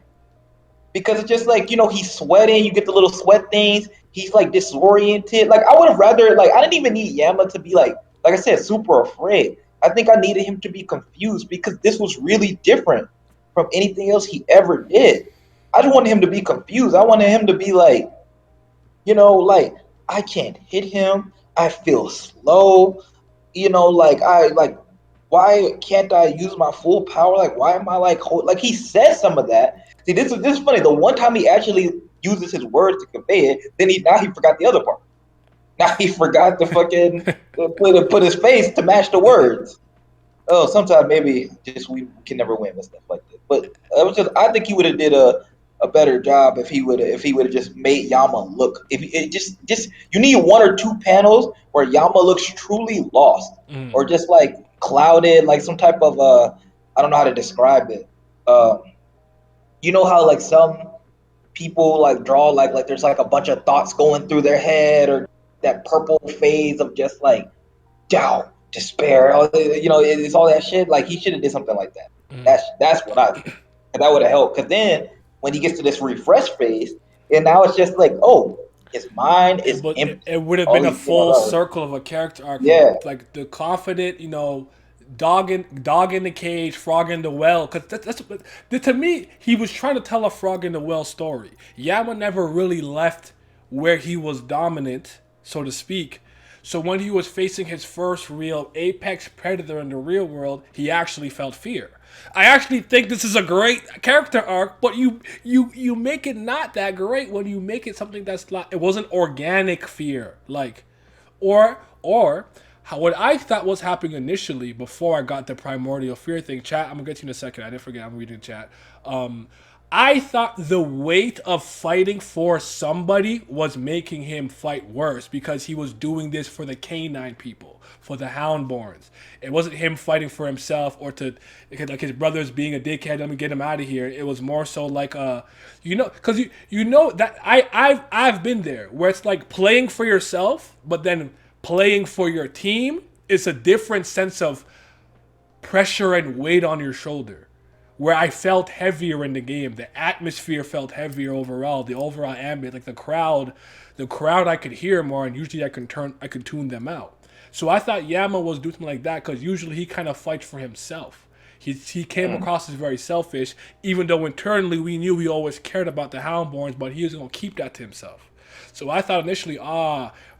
because it's just like, he's sweating, you get the little sweat things, he's like disoriented. Like, I would have rather, like, I didn't even need Yama to be like I said, super afraid. I think I needed him to be confused, because this was really different from anything else he ever did. I just wanted him to be confused. I wanted him to be like, like, I can't hit him, I feel slow, like, why can't I use my full power? Like, why am I like he says some of that. See, this is funny. The one time he actually uses his words to convey it, then he forgot the other part. Now he forgot to fucking put his face to match the words. Oh, sometimes maybe just we can never win with stuff like this. But I think he would have did a better job if he would have just made Yama look. If it just you need one or two panels where Yama looks truly lost, or just like clouded, like some type of I don't know how to describe it. You know how like some people like draw like there's like a bunch of thoughts going through their head, or that purple phase of just like doubt, despair. It's all that shit. Like, he should have did something like that. That's what I think. And that would have helped. Because then when he gets to this refresh phase, and now it's just like, oh, his mind is But empty. it would have All been a he's doing full are, circle of a character arc from yeah, like the confident, dog in the cage, frog in the well. Because to me, he was trying to tell a frog in the well story. Yama never really left where he was dominant, so to speak. So when he was facing his first real apex predator in the real world, he actually felt fear. I actually think this is a great character arc, but you make it not that great when you make it something that's not. It wasn't organic fear, like, or how what I thought was happening initially before I got the primordial fear thing. Chat, I'm gonna get to you in a second. I didn't forget. I'm reading chat. I thought the weight of fighting for somebody was making him fight worse because he was doing this for the canine people, for the Houndborns. It wasn't him fighting for himself or to like his brothers being a dickhead. Let me get him out of here. It was more so like because you know that I've been there where it's like playing for yourself, but then playing for your team is a different sense of pressure and weight on your shoulder. Where I felt heavier in the game, the atmosphere felt heavier overall. The overall ambient, like the crowd I could hear more, and usually I could tune them out. So I thought Yama was doing something like that because usually he kind of fights for himself. He came across as very selfish, even though internally we knew he always cared about the Houndborns, but he was gonna keep that to himself. So I thought initially,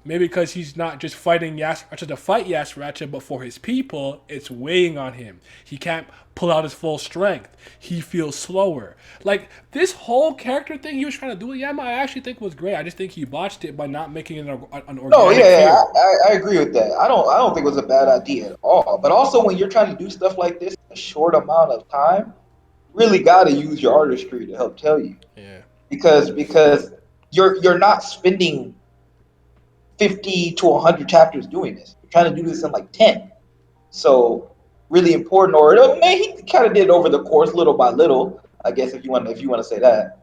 maybe because he's not just fighting Yas Ratchet to fight Yas Ratchet, but for his people, it's weighing on him. He can't pull out his full strength. He feels slower. Like, this whole character thing he was trying to do with Yama, I actually think was great. I just think he botched it by not making it an no, organic yeah, fear. I agree with that. I don't think it was a bad idea at all. But also, when you're trying to do stuff like this in a short amount of time, you really got to use your artistry to help tell you, Yeah. because you're not spending 50 to 100 chapters doing this. You're trying to do this in like 10. So really important. Or man, he kind of did it over the course, little by little. I guess if you want to say that.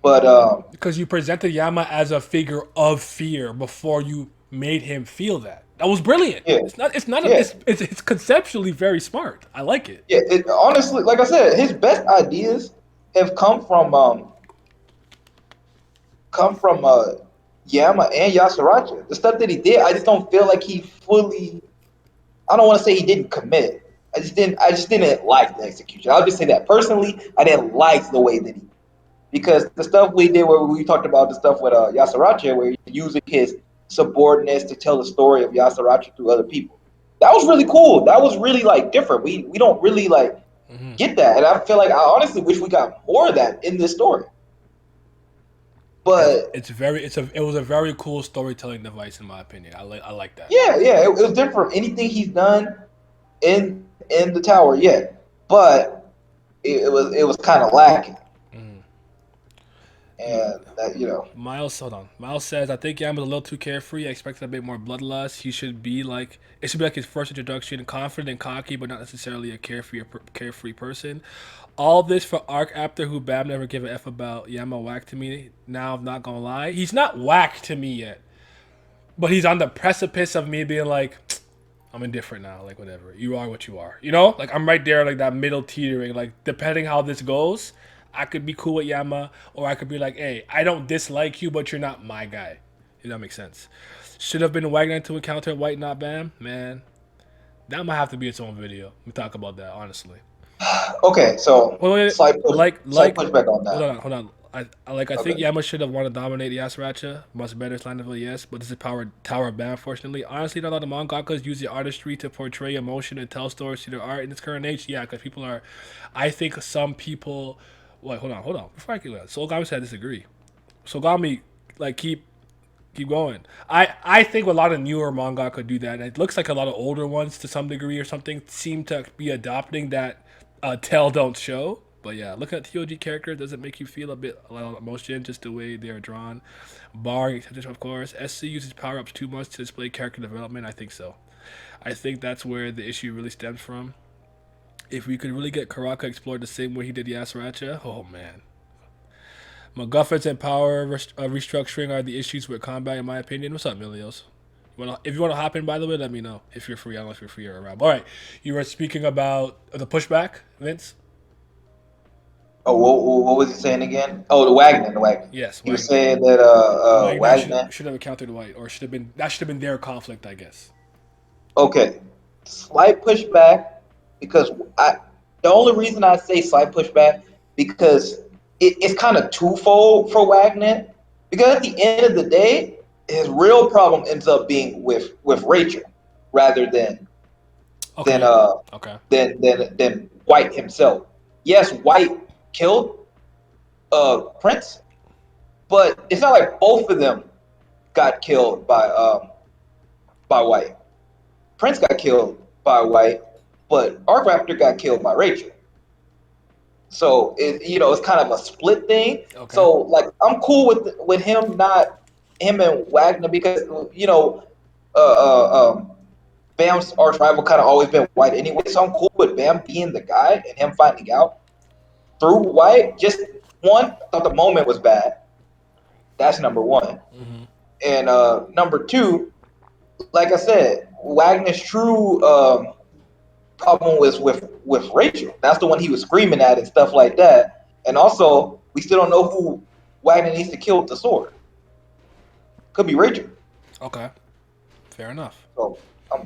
But Because you presented Yama as a figure of fear before you made him feel that. That was brilliant. yeah, yeah, It's conceptually very smart. I like it. yeah. Honestly, like I said, his best ideas have come from Yama and Yasaracha. The stuff that he did, I just don't feel like he fully. I don't want to say he didn't commit. I just didn't like the execution. I'll just say that personally, I didn't like the way that he, because the stuff we did where we talked about the stuff with Yasaracha, where he's using his subordinates to tell the story of Yasaracha through other people. That was really cool. That was really like different. We don't really like get that, and I feel like I honestly wish we got more of that in this story. But It was a very cool storytelling device in my opinion. I like that. yeah, yeah, it was different from anything he's done in the tower yet. But it was kind of lacking, and that Miles, hold on. Miles says, I think Yama's a little too carefree. I expected a bit more bloodlust. It should be like his first introduction, confident and cocky, but not necessarily a carefree person. All this for arc after who Bam never gave a F about. Yama whack to me. Now, I'm not gonna lie. He's not whack to me yet, but he's on the precipice of me being like, I'm indifferent now. Like, whatever. You are what you are. You know? Like, I'm right there, like that middle teetering. Like, depending how this goes, I could be cool with Yama, or I could be like, hey, I don't dislike you, but you're not my guy. If that makes sense. Should have been Wagner to encounter White, not Bam. Man, that might have to be its own video. We talk about that, honestly. okay. So Wait, slight pushback on that. hold on. I think Okay. Yama should have wanted to dominate Yasaracha. Much better line of yes, but this is power Tower of Bam, unfortunately. Honestly, not a lot of mangakas use the artistry to portray emotion and tell stories through their art in this current age. Yeah, because people are, I think some people. Wait, hold on. Before I get that, Solgami said I disagree. Solgami, like keep going. I think a lot of newer manga could do that. It looks like a lot of older ones to some degree or something seem to be adopting that tell don't show. But yeah, look at F.U.G characters. Does it make you feel a lot of emotion just the way they are drawn? Barring exceptions, of course. SC uses power ups too much to display character development. I think so. I think that's where the issue really stems from. If we could really get Karaka explored the same way he did Yasaracha, oh man, MacGuffins and power restructuring are the issues with combat, in my opinion. What's up, Milios? If you want to hop in, by the way, let me know if you're free. I don't know if you're free or around. All right, you were speaking about the pushback, Vince. Oh, what was he saying again? Oh, the Wagner. Yes, He was Wagner. saying that Wagner Wagner. should have encountered White, or should have been their conflict, I guess. Okay, slight pushback because I. The only reason I say slight pushback because it's kind of twofold for Wagner. Because at the end of the day, his real problem ends up being with Rachel rather than Okay. uh Okay. than White himself. Yes, White killed Prince, but it's not like both of them got killed by White. Prince got killed by White, but Arc Raptor got killed by Rachel. So it's kind of a split thing. Okay. So like I'm cool with him and Wagner because uh, uh, Bam's arch rival kind of always been White anyway. So I'm cool with Bam being the guy and him finding out through White. Just one, I thought the moment was bad. That's number one. And number two, like I said, Wagner's true problem was with Rachel. That's the one he was screaming at and stuff like that. And also, we still don't know who Wagner needs to kill with the sword. Could be Rachel. Okay. Fair enough. So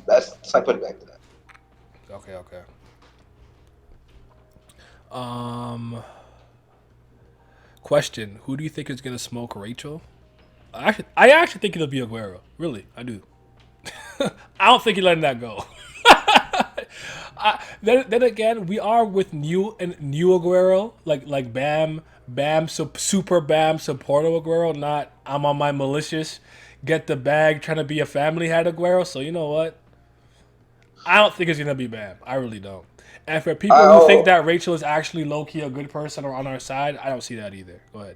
that's I put it back to that. Okay. Um. Question: Who do you think is gonna smoke Rachel? I actually think it'll be Aguero. Really, I do. I don't think he's letting that go. Then again, we are with new Aguero, like Bam, so super Bam, supportive Aguero. Not I'm on my malicious, get the bag, trying to be a family head Aguero. So you know what? I don't think it's gonna be Bam. I really don't. And for people who think I that Rachel is actually low key a good person or on our side, I don't see that either. Go ahead.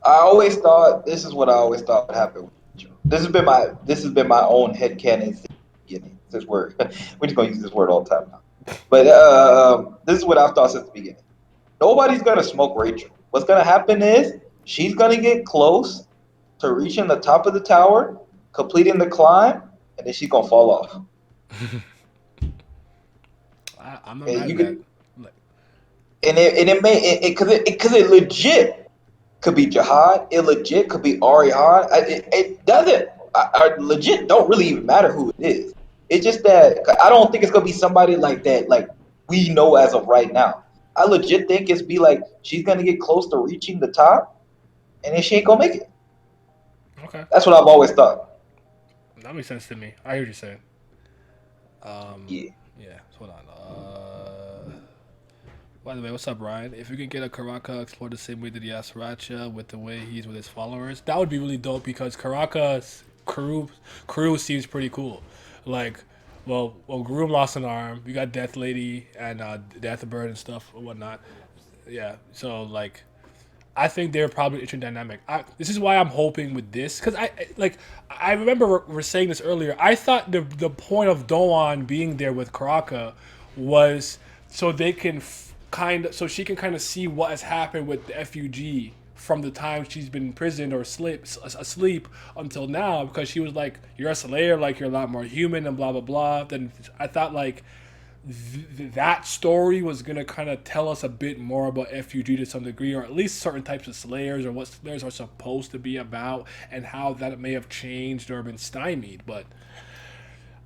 I always thought this is what I always thought would happen. This has been my own headcanon since the beginning. This word we're just gonna use this word all the time now. But this is what I've thought since the beginning. Nobody's gonna smoke Rachel. What's gonna happen is she's gonna get close to reaching the top of the tower, completing the climb, and then she's gonna fall off. I'm not And mad you at that. could, and it may because it legit could be Jihad. It legit could be Ari Han. It doesn't. I legit don't really even matter who it is. It's just that I don't think it's gonna be somebody like that, like we know as of right now. I legit think it's be like she's gonna get close to reaching the top, and then she ain't gonna make it. Okay, That's what I've always thought. that makes sense to me. I hear what you're saying. Yeah. Yeah, hold on. By the way, what's up, Ryan? If you can get a Karaka explore the same way that Yasracha with the way he's with his followers, that would be really dope because Karaka's crew seems pretty cool. Like, well, Groom lost an arm. We got Death Lady and Death Bird and stuff and whatnot. Yeah, so like I think they're probably interdynamic. This is why I'm hoping with this because I remember we're saying this earlier. I thought the point of Doan being there with Karaka was so they can so she can kind of see what has happened with the F.U.G. from the time she's been imprisoned or asleep until now because she was like you're a Slayer, like you're a lot more human and blah blah blah. Then I thought like that story was gonna kind of tell us a bit more about F.U.G. to some degree, or at least certain types of Slayers, or what Slayers are supposed to be about, and how that may have changed or been stymied. But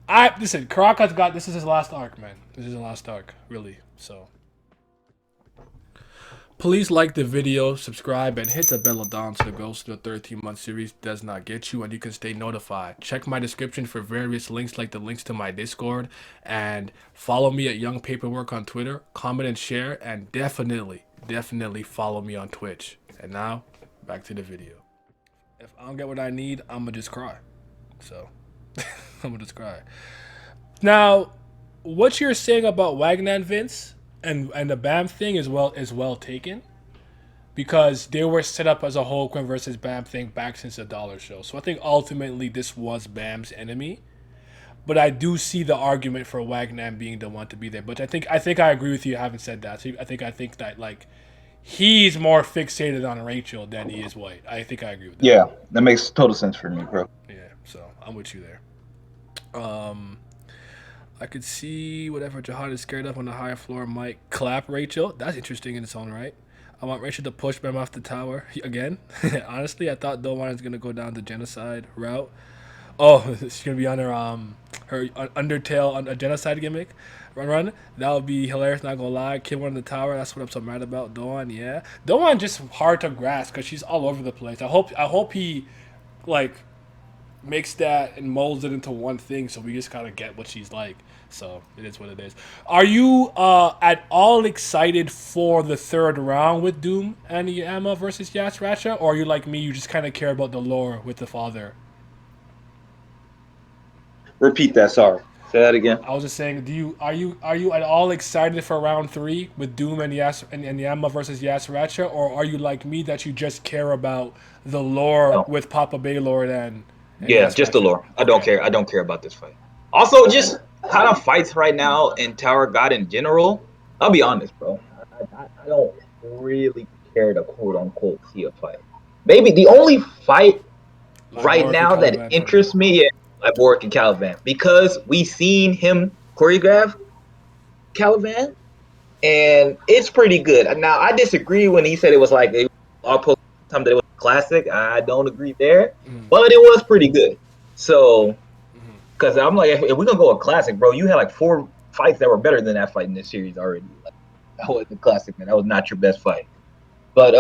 I listen, Karaka's got this is his last arc, man. This is his last arc, really. So please like the video, subscribe, and hit the bell down so the Ghost of the 13-month series does not get you and you can stay notified. Check my description for various links like the links to my Discord and follow me at Young Paperwork on Twitter. Comment and share and definitely follow me on Twitch. And now, back to the video. If I don't get what I need, I'm going to just cry. So, I'm going to just cry. Now, what you're saying about Wagner, Vince, and the Baam thing is well taken because they were set up as a Hulkling versus Baam thing back since the Dollar Show. So I think ultimately this was Baam's enemy, but I do see the argument for Wagner being the one to be there. But I think I agree with you. Having said that, so I think that like he's more fixated on Rachel than he is White. I think I agree with that. Yeah, that makes total sense for me, bro. Yeah, so I'm with you there. I could see whatever Jihad is scared of on the higher floor might clap Rachel. That's interesting in its own right. I want Rachel to push Bam off the tower again. Honestly, I thought Dowan is gonna go down the genocide route. Oh, she's gonna be on her Undertale on a genocide gimmick. Run. That would be hilarious. Not gonna lie. Kid one in the tower. That's what I'm so mad about. Dowan, yeah. Dowan just hard to grasp because she's all over the place. I hope he like makes that and molds it into one thing so we just kind of get what she's like. So it is what it is. Are you at all excited for the third round with Doom and Emma versus Yasracha, or are you like me, you just kind of care about the lore with the father? Repeat that. Sorry. Say that again. I was just saying, are you at all excited for round 3 with Doom and Yama versus Yasracha, or are you like me that you just care about the lore with Papa Baylord and yeah, just the lore. I don't care. I don't care about this fight. Also, just kind of fights right now in Tower God in general. I'll be honest, bro. I don't really care to quote unquote see a fight. Maybe the only fight right now that interests me is like Warwick and Caliban because we seen him choreograph Caliban, and it's pretty good. Now I disagree when he said it was like all post time that it was classic. I don't agree there, but it was pretty good. So, because I'm like, if we're gonna go a classic, bro, you had like 4 fights that were better than that fight in this series already. Like, that was the classic, man. That was not your best fight. But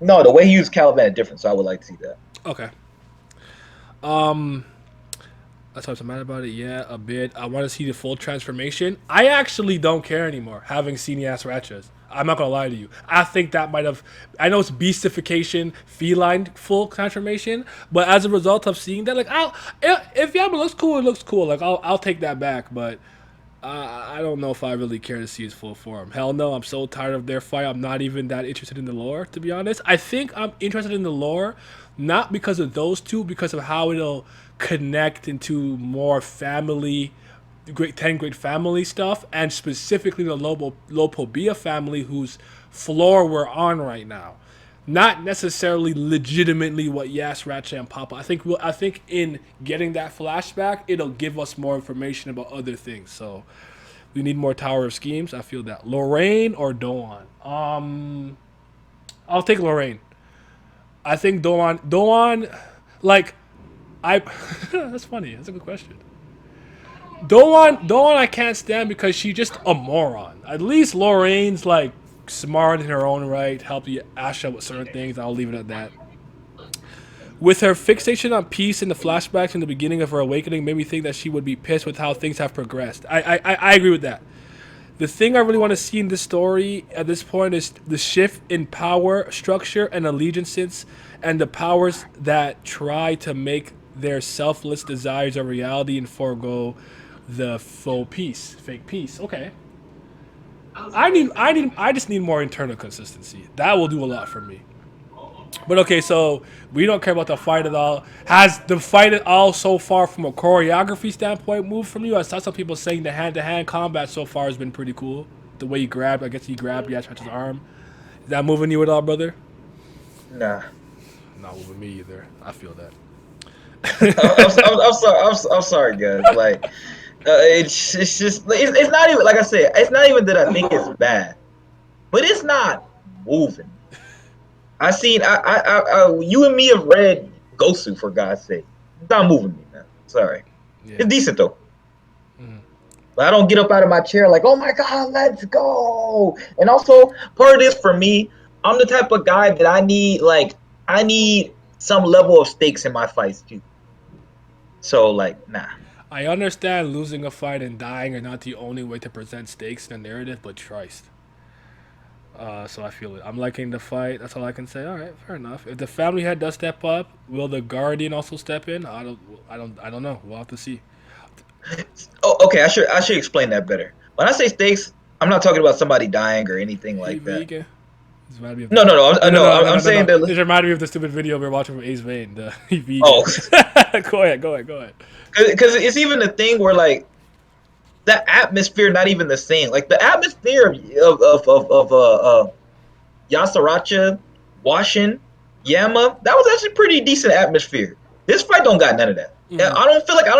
no, the way he used Caliban is different, so I would like to see that. Okay. That's why I'm mad about it. Yeah, a bit. I want to see the full transformation. I actually don't care anymore, having seen Yasrachas. I'm not gonna lie to you. I think that might have. I know it's beastification, feline full transformation, but as a result of seeing that, like, if Yama looks cool, it looks cool. Like, I'll take that back. But I don't know if I really care to see his full form. Hell no, I'm so tired of their fight. I'm not even that interested in the lore, to be honest. I think I'm interested in the lore, not because of those two, because of how it'll connect into more family, 10 great family stuff, and specifically the Lopobia family whose floor we're on right now. Not necessarily legitimately what Yasracha and Papa. I think in getting that flashback, it'll give us more information about other things. So we need more Tower of Schemes. I feel that. Lorraine or Doan? I'll take Lorraine. I think Doan, like I. That's funny. That's a good question. Doan, I can't stand because she's just a moron. At least Lorraine's like smart in her own right, help you Asha with certain things. I'll leave it at that. With her fixation on peace in the flashbacks in the beginning of her awakening, made me think that she would be pissed with how things have progressed. I agree with that. The thing I really want to see in this story at this point is the shift in power structure and allegiances, and the powers that try to make their selfless desires a reality and forego the fake peace. Okay, I just need more internal consistency. That will do a lot for me. But okay, so we don't care about the fight at all. Has the fight at all so far, from a choreography standpoint, moved from you? I saw some people saying the hand-to-hand combat so far has been pretty cool. The way he grabbed, I guess he grabbed Yashrat's arm. Is that moving you at all, brother? Nah. Not moving me either. I feel that. I'm sorry. I'm sorry, guys. Like, it's just it's not even like I said. It's not even that I think it's bad, but it's not moving. You and me have read Gosu, for God's sake. It's not moving me, man. Sorry. Yeah. It's decent though. But I don't get up out of my chair like, oh my God, let's go. And also, part of this for me, I'm the type of guy that I need some level of stakes in my fights too. So like, nah. I understand losing a fight and dying are not the only way to present stakes in a narrative, but Christ. So I feel it. I'm liking the fight. That's all I can say. All right, fair enough. If the family head does step up, will the guardian also step in? I don't know. We'll have to see. Oh, okay. I should explain that better. When I say stakes, I'm not talking about somebody dying or anything like that. No. I'm saying that. This reminded me of the stupid video we were watching from Ace Vane. The vegan. Oh, Go ahead. Because it's even the thing where like the atmosphere not even the same. Like the atmosphere of Yasaracha, Washin, Yama, that was actually pretty decent atmosphere. This fight don't got none of that. Yeah, I don't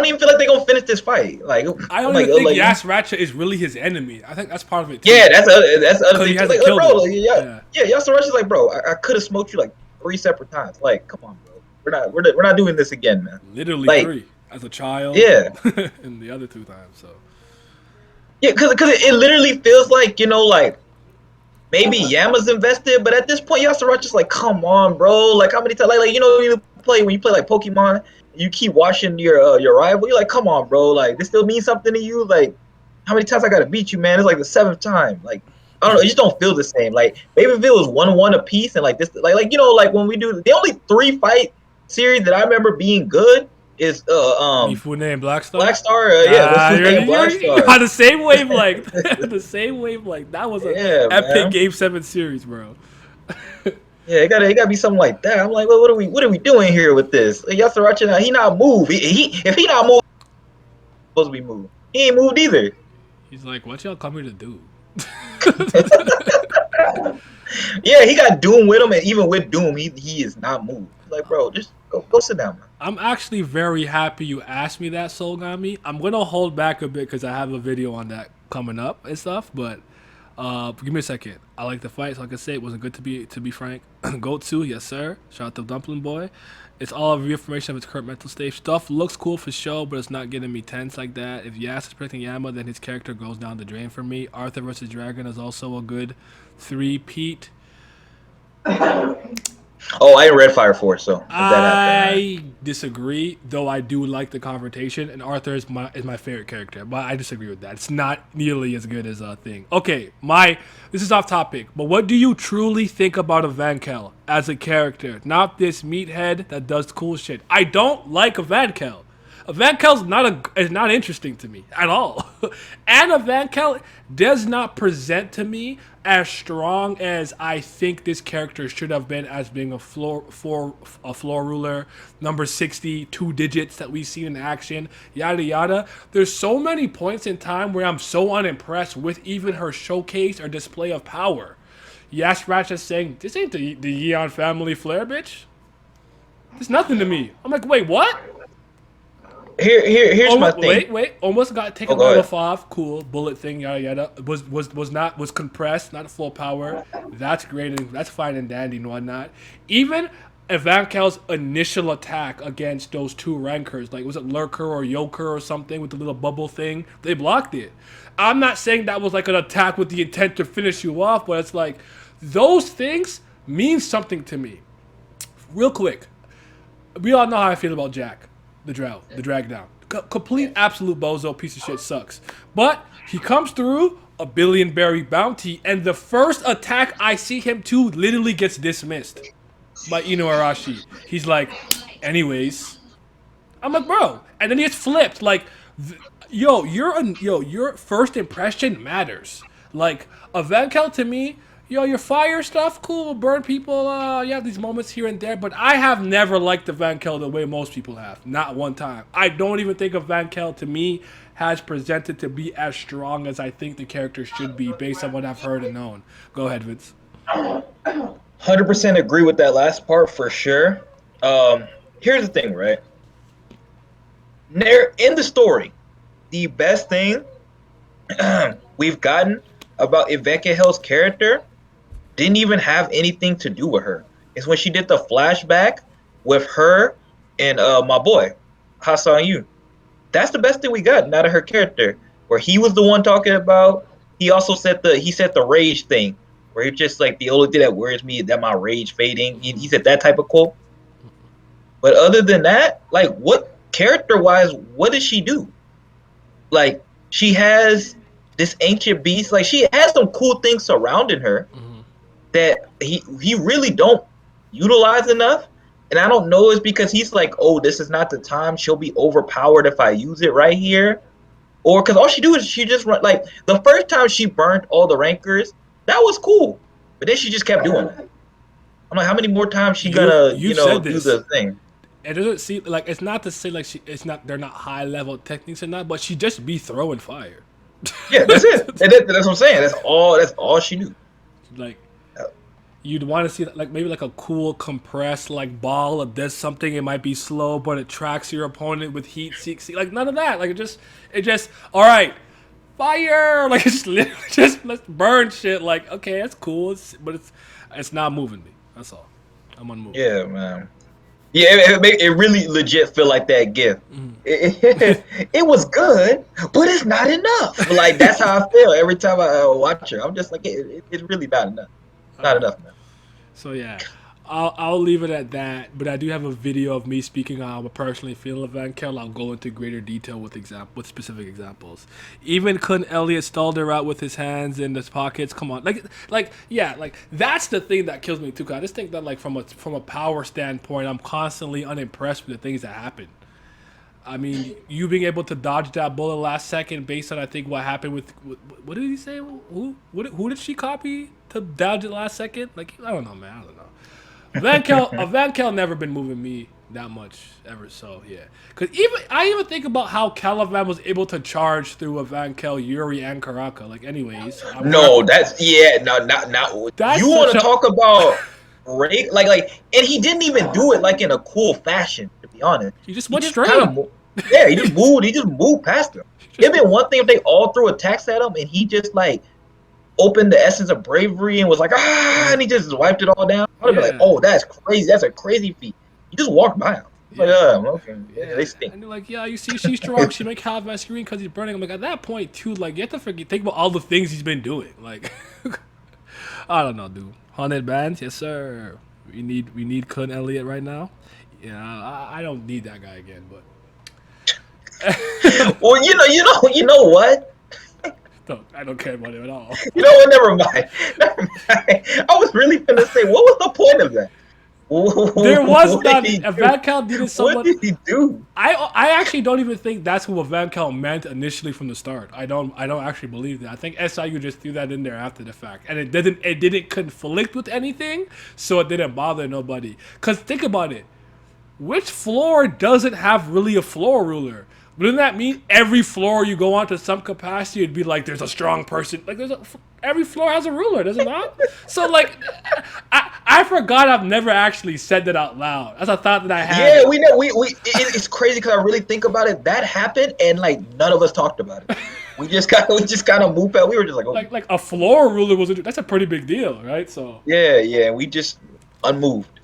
even feel like they're gonna finish this fight. Like I don't even think Yasaracha is really his enemy. I think that's part of it too. Yeah, that's the other thing. Like, bro, Yasaracha's like, bro, I could have smoked you like 3 separate times. Like, come on, bro. We're not doing this again, man. Literally like, 3 as a child. Yeah. And the other 2 times, so. Yeah, because it literally feels like, like maybe Yama's invested, but at this point, Yasaracha's like, come on, bro. Like, how many times? Like when you play like Pokemon, you keep watching your rival. You're like, come on, bro. Like, this still means something to you. Like, how many times I gotta beat you, man? It's like the 7th time. Like, I don't know. It just don't feel the same. Like, maybe if it was 1-1 a piece, and like this, like like when we do the only 3 fight series that I remember being good is Mifune and Blackstar. Mifune and Blackstar. On the same wavelength. The same wavelength. That was an epic man. Game 7 series, bro. Yeah, it gotta be something like that. I'm like, well, what are we doing here with this? Like, Yasaracha, he not move. If he not moved, supposed to be moved. He ain't moved either. He's like, what y'all come here to do? Yeah, he got Doom with him, and even with Doom, he is not moved. Like, bro, just go sit down, man. I'm actually very happy you asked me that, Solgami. I'm gonna hold back a bit because I have a video on that coming up and stuff. But give me a second. I like the fights. Like I said, it wasn't good to be frank. Go-to, yes sir. Shout out to Dumpling Boy. It's all a reaffirmation of its current mental state. Stuff looks cool for show, but it's not getting me tense like that. If Yas is protecting Yama, then his character goes down the drain for me. Arthur vs. Dragon is also a good 3-peat. Oh, I read Fire Force, so I disagree, though I do like the confrontation, and Arthur is my favorite character, but I disagree with that. It's not nearly as good as a thing. Okay, this is off topic, but what do you truly think about a Vankel as a character? Not this meathead that does cool shit. I don't like a Vankel. A Vankel's is not interesting to me at all. And a Vankel does not present to me as strong as I think this character should have been as being a floor ruler, number 60, 2 digits that we've seen in action, yada yada. There's so many points in time where I'm so unimpressed with even her showcase or display of power. Yasratch is saying, this ain't the Yeon family flair, bitch. It's nothing to me. I'm like, wait, what? Here's my thing. Wait. Almost got taken Go by ahead. LaFave. Cool. Bullet thing, yada yada. Was compressed, not full power. That's great and that's fine and dandy and whatnot. Even Evankel's initial attack against those two rankers, like was it Lurker or Yoker or something with the little bubble thing, they blocked it. I'm not saying that was like an attack with the intent to finish you off, but it's like those things mean something to me. Real quick, we all know how I feel about Jack, the drag down. Complete absolute bozo, piece of shit, sucks. But he comes through a billion berry bounty, and the first attack I see him to literally gets dismissed by Inu Arashi. He's like, anyways. I'm like, bro. And then he gets flipped. Like, your first impression matters. Like, Evankel to me, your fire stuff, cool, burn people, you have these moments here and there, but I have never liked Evankel the way most people have. Not one time. I don't even think Evankel, to me, has presented to be as strong as I think the character should be based on what I've heard and known. Go ahead, Vince. 100% agree with that last part for sure. Here's the thing, right? In the story, the best thing we've gotten about Evankel's character didn't even have anything to do with her. It's when she did the flashback with her and my boy, Hassan Yu. That's the best thing we got out of her character. Where he was the one talking about, he also said the rage thing. Where it's just like the only thing that worries me is that my rage fading. He said that type of quote. But other than that, like what character-wise, what does she do? Like she has this ancient beast. Like she has some cool things surrounding her that he really don't utilize enough. And I don't know, it's because he's like, oh, this is not the time. She'll be overpowered if I use it right here. Or because all she do is she just run. Like the first time she burnt all the rankers, that was cool. But then she just kept doing it. I'm like, how many more times she gonna do the thing? It doesn't seem like, it's not to say like they're not high level techniques or not, but she just be throwing fire. Yeah, that's it. That's what I'm saying. That's all she knew. Like, you'd want to see like maybe like a cool compressed like ball that does something. It might be slow, but it tracks your opponent with heat seek. Like none of that. Like it just all right, fire. Like it's literally just let's burn shit. Like okay, that's cool, but it's not moving me. That's all. I'm unmoved. Yeah, man. Yeah, it really legit feel like that gift. It was good, but it's not enough. Like that's how I feel every time I watch her. I'm just like, it's really not enough. Not enough, man. So yeah, I'll leave it at that. But I do have a video of me speaking on how I personally feel of Van Kel. I'll go into greater detail with specific examples. Even Kun Elliott stalled her out with his hands in his pockets. Come on, like that's the thing that kills me too. Cause I just think that like from a power standpoint, I'm constantly unimpressed with the things that happen. I mean, you being able to dodge that bullet last second based on I think what happened with what did he say? Who did she copy to dodge it last second? Like I don't know, man. I don't know. Van Kel never been moving me that much ever. So yeah, because I even think about how Caliban was able to charge through a Van Kel, Yuri, and Karaka. Like anyways, not. You want to talk about Ray? Like, and he didn't even do it like in a cool fashion. To be honest, he just went straight. He just moved past him. It'd been one thing if they all threw attacks at him and he just like opened the essence of bravery and was like, and he just wiped it all down. I'd be like, oh, that's crazy. That's a crazy feat. He just walked by him. Like, okay. Yeah, they stink. And they're like, yeah, you see, she's strong. She make Caliban scream because he's burning. I'm like, at that point, too, like, you have to think about all the things he's been doing. Like, I don't know, dude. 100 bands? Yes, sir. We need Kun Elliott right now. Yeah, I don't need that guy again, but. Well, you know what? I don't care about him at all. You know what? Never mind. I was really gonna say, what was the point of that? There was none. Van Kel needed someone. What did he do? I actually don't even think that's what Van Kel meant initially from the start. I don't actually believe that. I think SIU just threw that in there after the fact, and it didn't conflict with anything, so it didn't bother nobody. Cause think about it, which floor doesn't have really a floor ruler? Wouldn't that mean every floor you go on to some capacity, it'd be like there's a strong person? Like every floor has a ruler, does it not? So like, I I forgot I've never actually said that out loud. That's a thought that I had. Yeah, we know. It's crazy because I really think about it. That happened, and like none of us talked about it. We just kind of moved out. We were just like, oh, Like a floor ruler was that's a pretty big deal, right? So yeah. We just unmoved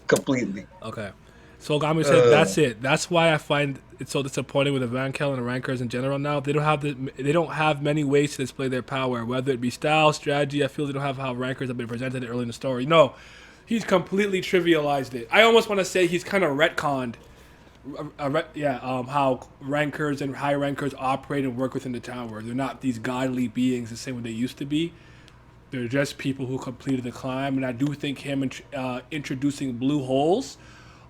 completely. okay. So Gami said that's it. That's why I find it so disappointing with the Van Kel and Rankers in general now. They don't have many ways to display their power, whether it be style, strategy. I feel they don't have how Rankers have been presented early in the story. No, he's completely trivialized it. I almost want to say he's kind of retconned how rankers and high rankers operate and work within the tower. They're not these godly beings the same way they used to be. They're just people who completed the climb, and I do think him introducing blue holes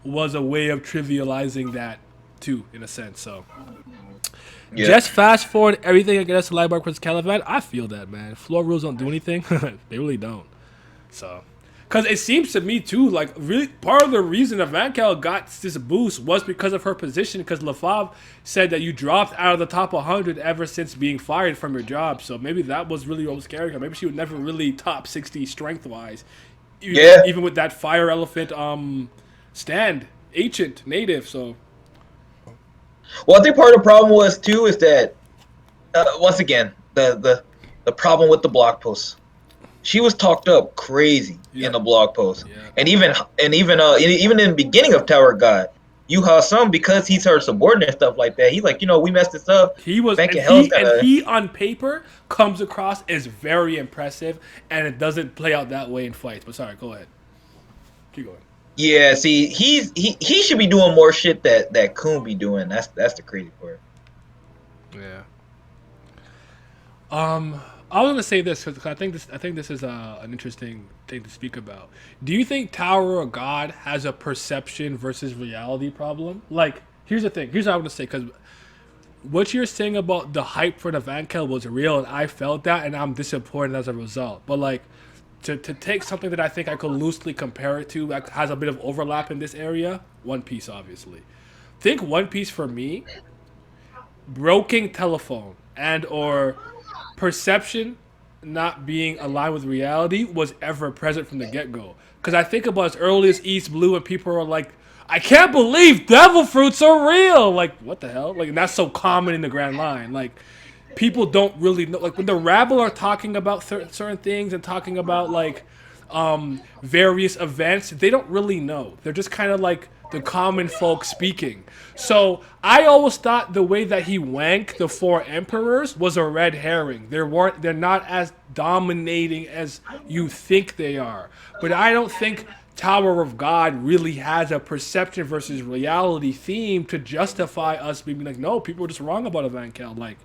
was a way of trivializing that too, in a sense. So, just fast forward everything against the Lightbark versus Caliban. I feel that, man. Floor rules don't do anything. They really don't. So, because it seems to me too, like really part of the reason that Van Kel got this boost was because of her position. Because LaFave said that you dropped out of the top 100 ever since being fired from your job. So maybe that was really what was scaring her. Maybe she would never really top 60 strength wise. Even with that fire elephant stand, ancient native. So. Well, I think part of the problem was too is that once again the problem with the blog posts. She was talked up crazy in the blog post, and even in the beginning of Tower God, Yu-Ha-Sung, because he's her subordinate and stuff like that. He's like, we messed this up. He was, he on paper comes across as very impressive, and it doesn't play out that way in fights. But sorry, go ahead, keep going. Yeah, see, he should be doing more shit that Kun be doing. That's the crazy part. Yeah. I was gonna say this because I think this is an interesting thing to speak about. Do you think Tower of God has a perception versus reality problem? Like, here's the thing. Here's what I want to say, because what you're saying about the hype for the Van Kel was real, and I felt that, and I'm disappointed as a result. But like, to take something that I think I could loosely compare it to that has a bit of overlap in this area, One Piece, obviously. Think One Piece for me, broken telephone and or perception not being aligned with reality was ever present from the get-go. Because I think about as early as East Blue and people are like, I can't believe devil fruits are real. Like, what the hell? Like, and that's so common in the Grand Line. Like, people don't really know. Like, when the rabble are talking about certain things and talking about, like, various events, they don't really know. They're just kind of like the common folk speaking. So I always thought the way that he wanked the four emperors was a red herring. They're not as dominating as you think they are. But I don't think Tower of God really has a perception versus reality theme to justify us being like, no, people are just wrong about Van Kel. Like,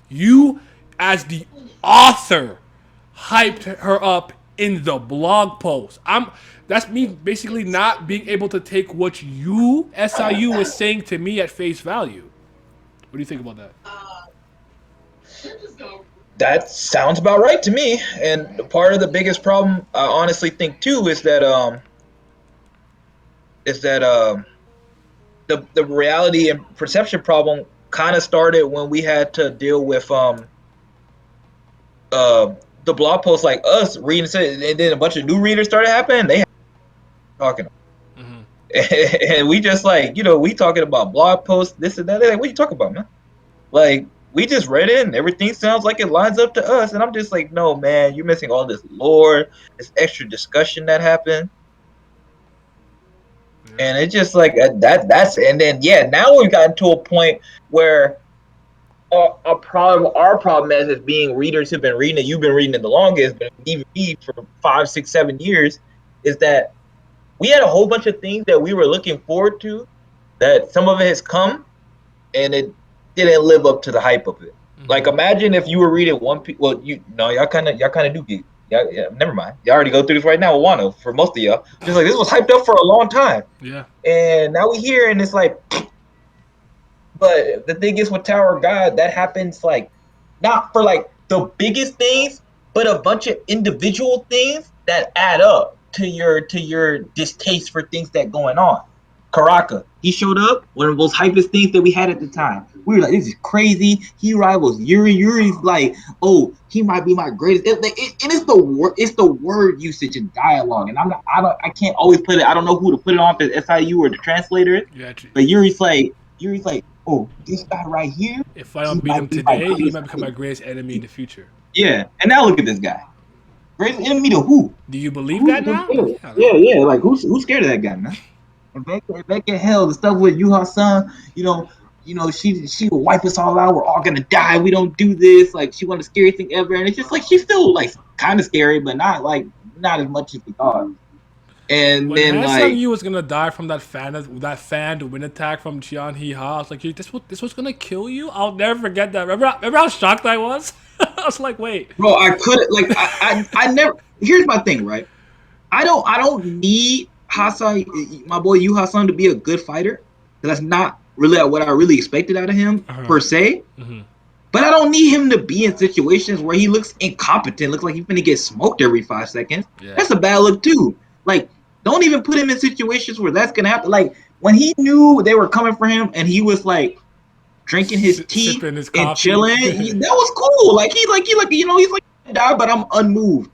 you as the author hyped her up in the blog post. That's me basically not being able to take what SIU was saying to me at face value. What do you think about that? That sounds about right to me. And part of the biggest problem, I honestly think too, is that the reality and perception problem kind of started when we had to deal with the blog posts like us reading it, and then a bunch of new readers started happening. They talking, and we just like, we talking about blog posts, this and that. They're like, what you talking about, man? Like, we just read it and everything sounds like it lines up to us. And I'm just like, no, man, you're missing all this lore, this extra discussion that happened. And it's just like that's and then now we've gotten to a point where our problem as being readers who've been reading it, you've been reading it the longest, but even me for 5, 6, 7 years, is that we had a whole bunch of things that we were looking forward to, that some of it has come, and it didn't live up to the hype of it. Like, imagine if you were reading One Piece. Well, y'all kind of do get. Yeah, never mind. Y'all already go through this right now with Wano. For most of y'all, just like, this was hyped up for a long time. Yeah. And now we here, and it's like. But the thing is, with Tower of God, that happens like not for like the biggest things, but a bunch of individual things that add up to your distaste for things that going on. Karaka. He showed up, one of the most hypest things that we had at the time. We were like, this is crazy. He rivals Yuri. Yuri's like, oh, he might be my greatest. And it's the word usage and dialogue. And I can't always put it. I don't know who to put it on, if it's SIU or the translator. Yeah, But Yuri's like, oh, this guy right here, if I he don't beat him might be my today, he greatest might become my enemy. greatest enemy in the future. Yeah. And now look at this guy. Greatest enemy to who? Do you believe Who's that now? scared? Yeah, Yeah, yeah. Like who's scared of that guy, man? And back in hell, the stuff with Yuha Sun, she will wipe us all out. We're all gonna die. We don't do this. Like she wanted the scary thing ever, and it's just like she's still like kind of scary, but not as much as we thought. And when then Han Sang like, Yu was gonna die from that wind attack from Jian He Ha, I was like, this was gonna kill you? I'll never forget that. Remember how shocked I was? I was like, wait. bro, I couldn't like I never. Here's my thing, right? I don't need Hasan, my boy Yu Hasan, to be a good fighter. That's not really what I really expected out of him per se. But I don't need him to be in situations where he looks incompetent, looks like he's gonna get smoked every 5 seconds. Yeah. That's a bad look too. Like, don't even put him in situations where that's gonna happen. Like when he knew they were coming for him and he was like drinking his tea Sipping his and coffee. chilling, that was cool. Like he's like die, but I'm unmoved.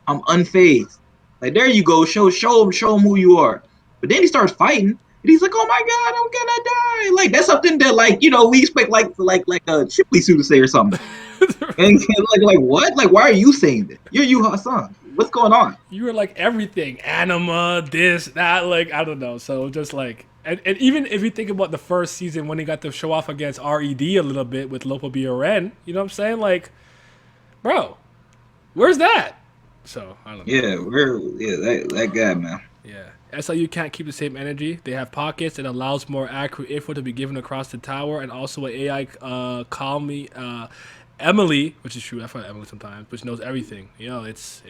I'm unfazed. Like there you go, show him who you are. But then he starts fighting, and he's like, "Oh my god, I'm gonna die!" Like that's something that we expect like a Shipley suit to say or something. And like what? Like why are you saying that? You're Yu Hassan. What's going on? You were like everything, anima, this, that, like I don't know. So just like, and even if you think about the first season when he got to show off against Red a little bit with Lopo BRN, you know what I'm saying? Like, bro, where's that? So I don't know. That guy, man. Yeah, that's how you can't keep the same energy. They have pockets that allows more accurate info to be given across the tower, and also an AI call me Emily, which is true. I find Emily sometimes, which knows everything. You know, it's.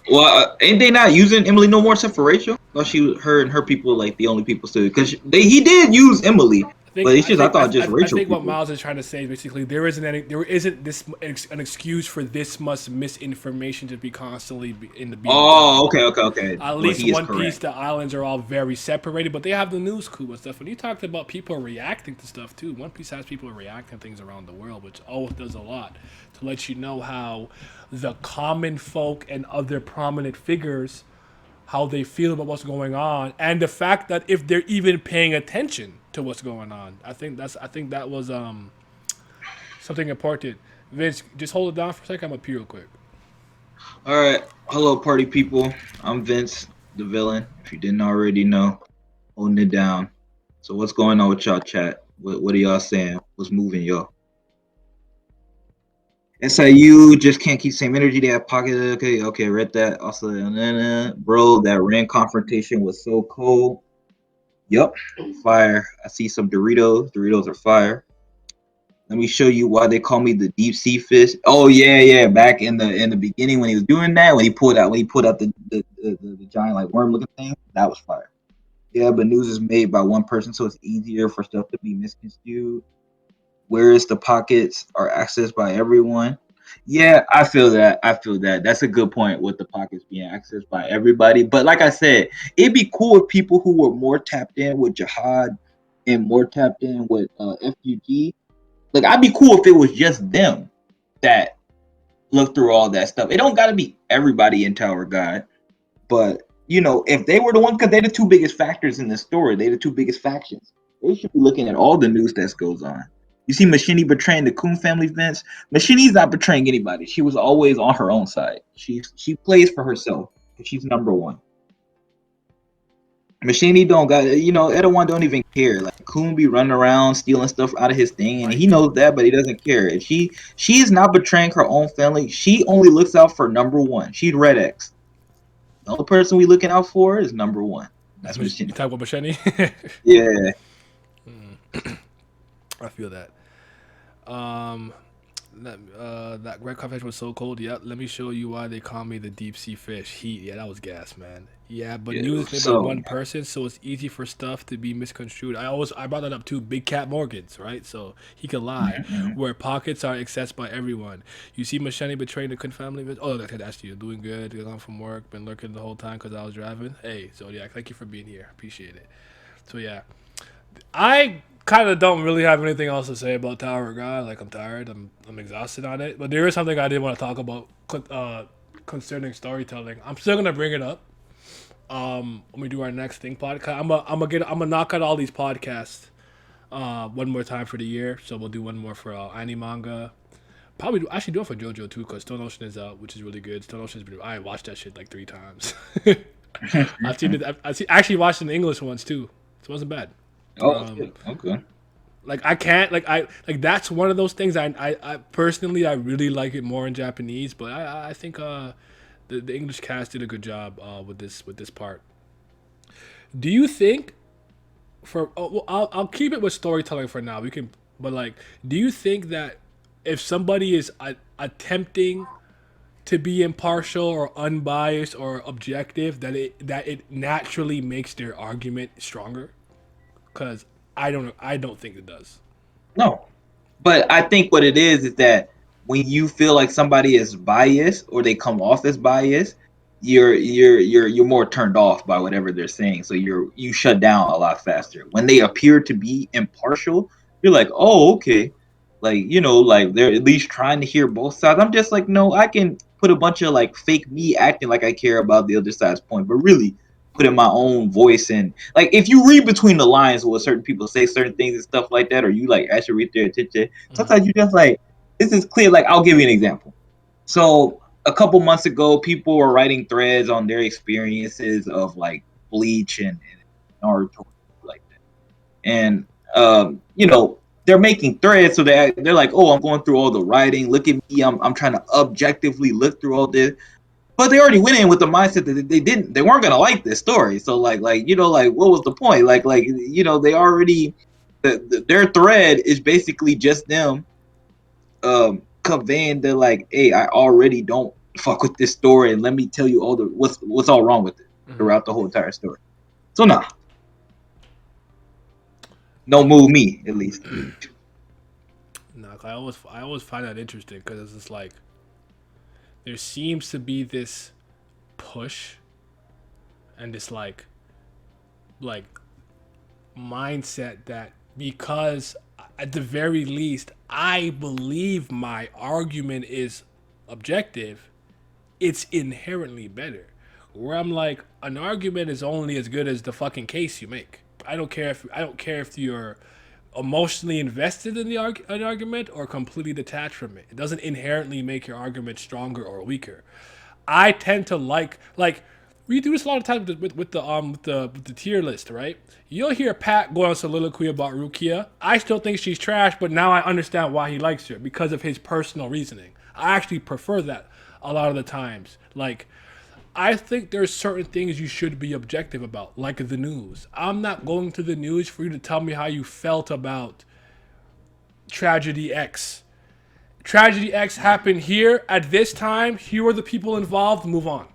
Well, ain't they not using Emily no more except for Rachel? Thought her and her people like the only people still because he did use Emily, but it's just I thought just I Rachel think what people. Miles is trying to say is basically there isn't this an excuse for this much misinformation to be constantly in the beat. Oh, okay. At Well, least he is One Piece, correct. the islands are all very separated, but they have the news coup and stuff. When you talked about people reacting to stuff too, One Piece has people reacting to things around the world, which always does a lot to let you know how the common folk and other prominent figures how they feel about what's going on, and the fact that if they're even paying attention to what's going on. I think that was something important. Vince, just hold it down for a second. I'm up here real quick. All right, hello, party people. I'm Vince, the villain. If you didn't already know, holding it down. So what's going on with y'all chat? What are y'all saying? What's moving y'all? SIU just can't keep same energy. They have pocket. Okay, read that. Also, bro, that rain confrontation was so cold. Yup, fire. I see some Doritos. Doritos are fire. Let me show you why they call me the deep sea fish. Oh yeah. Back in the beginning when he was doing that, when he put out the giant like worm looking thing, that was fire. Yeah, but news is made by one person, so it's easier for stuff to be misconstrued. Whereas the pockets are accessed by everyone. Yeah, I feel that. That's a good point with the pockets being accessed by everybody. But like I said, it'd be cool if people who were more tapped in with Jihad and more tapped in with F.U.G. Like I'd be cool if it was just them that looked through all that stuff. It don't got to be everybody in Tower God, but if they were the ones, because they're the two biggest factors in the story, they're the two biggest factions. They should be looking at all the news that goes on. You see Machini betraying the Coon family, Vince. Machini's not betraying anybody. She was always on her own side. She plays for herself. She's number one. Machini don't got Erdogan don't even care. Like Coon be running around stealing stuff out of his thing, and he Right. knows that, but he doesn't care. If she is not betraying her own family. She only looks out for number one. She's Red X. The only person we looking out for is number one. That's You Machini. talk about Machete? Yeah. I feel that. Um, That red crawfish was so cold. Yeah, let me show you why they call me the deep sea fish. Heat. Yeah, that was gas, man. Yeah, but Yeah. news is made by So one person, so it's easy for stuff to be misconstrued. I brought that up too. Big Cat Morgan's right, so he could lie. mhm. Where pockets are accessed by everyone. You see Machete betraying the Kun family. Oh, that's you. Doing good. Getting home from work. Been lurking the whole time because I was driving. Hey, Zodiac, thank you for being here. Appreciate it. So yeah, I kind of don't really have anything else to say about Tower of God. Like I'm tired. I'm exhausted on it. But there is something I did want to talk about concerning storytelling. I'm still gonna bring it up. When we do our next thing podcast, I'm gonna knock out all these podcasts one more time for the year. So we'll do one more for anime manga. Probably actually do it for JoJo too, because Stone Ocean is out, which is really good. Stone Ocean's been. I watched that shit like 3 times. I've seen it. Actually watched the English ones too. So it wasn't bad. Oh shit. Okay. Like I can't like that's one of those things I personally I really like it more in Japanese, but I think the English cast did a good job with this part. Do you think for well, I'll keep it with storytelling for now. We can but like do you think that if somebody is attempting to be impartial or unbiased or objective that it naturally makes their argument stronger? Cuz I don't think it does. No, but I think what it is that when you feel like somebody is biased or they come off as biased, you're more turned off by whatever they're saying. So you shut down a lot faster. When they appear to be impartial, you're like, oh, okay. Like, like they're at least trying to hear both sides. I'm just like, no, I can put a bunch of like fake me acting like I care about the other side's point, but really put in my own voice. And like if you read between the lines what certain people say certain things and stuff like that, or you like actually read their attention, sometimes you just like this is clear. Like I'll give you an example. So a couple months ago, people were writing threads on their experiences of like Bleach and Naruto like that. And they're making threads, so they're like, oh, I'm going through all the writing. Look at me, I'm trying to objectively look through all this. But they already went in with the mindset that they weren't gonna like this story. So like what was the point? They already their thread is basically just them conveying that like, hey, I already don't fuck with this story, and let me tell you all the what's all wrong with it throughout the whole entire story. So nah, no move me at least. No, I always find that interesting because it's just like there seems to be this push and this like mindset that because at the very least I believe my argument is objective, it's inherently better. Where I'm like, an argument is only as good as the fucking case you make. I don't care if you're emotionally invested in an argument or completely detached from it. It doesn't inherently make your argument stronger or weaker. I tend to like we do this a lot of times with the tier list, right? You'll hear Pat go on soliloquy about Rukia. I still think she's trash, but now I understand why he likes her because of his personal reasoning. I actually prefer that a lot of the times. Like I think there's certain things you should be objective about, like the news. I'm not going to the news for you to tell me how you felt about Tragedy X. Tragedy X happened here at this time. Here are the people involved. Move on.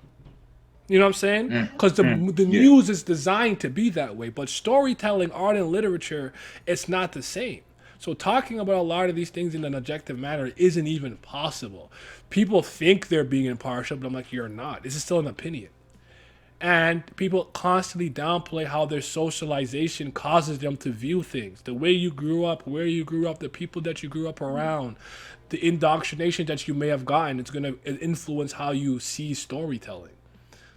You know what I'm saying? Because the Yeah. news is designed to be that way. But storytelling, art, and literature, it's not the same. So talking about a lot of these things in an objective manner isn't even possible. People think they're being impartial, but I'm like, you're not. This is still an opinion. And people constantly downplay how their socialization causes them to view things. The way you grew up, where you grew up, the people that you grew up around, the indoctrination that you may have gotten, it's going to influence how you see storytelling.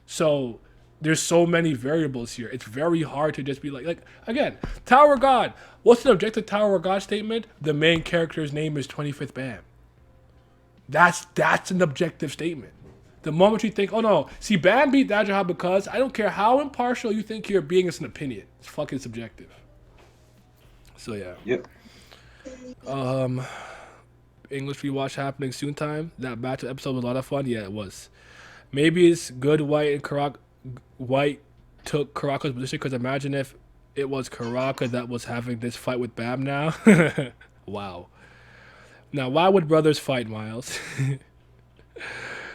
So there's so many variables here. It's very hard to just be like again, Tower of God. What's the objective Tower of God statement? The main character's name is 25th Bam. That's an objective statement. The moment you think, oh no, see Bam beat Dajaha because I don't care how impartial you think you're being, it's an opinion. It's fucking subjective. So yeah. Yep. English rewatch happening soon time. That battle episode was a lot of fun. Yeah, it was. Maybe it's good White took Karaka's position because imagine if it was Karaka that was having this fight with Bam now. Wow. Now, why would brothers fight, Miles?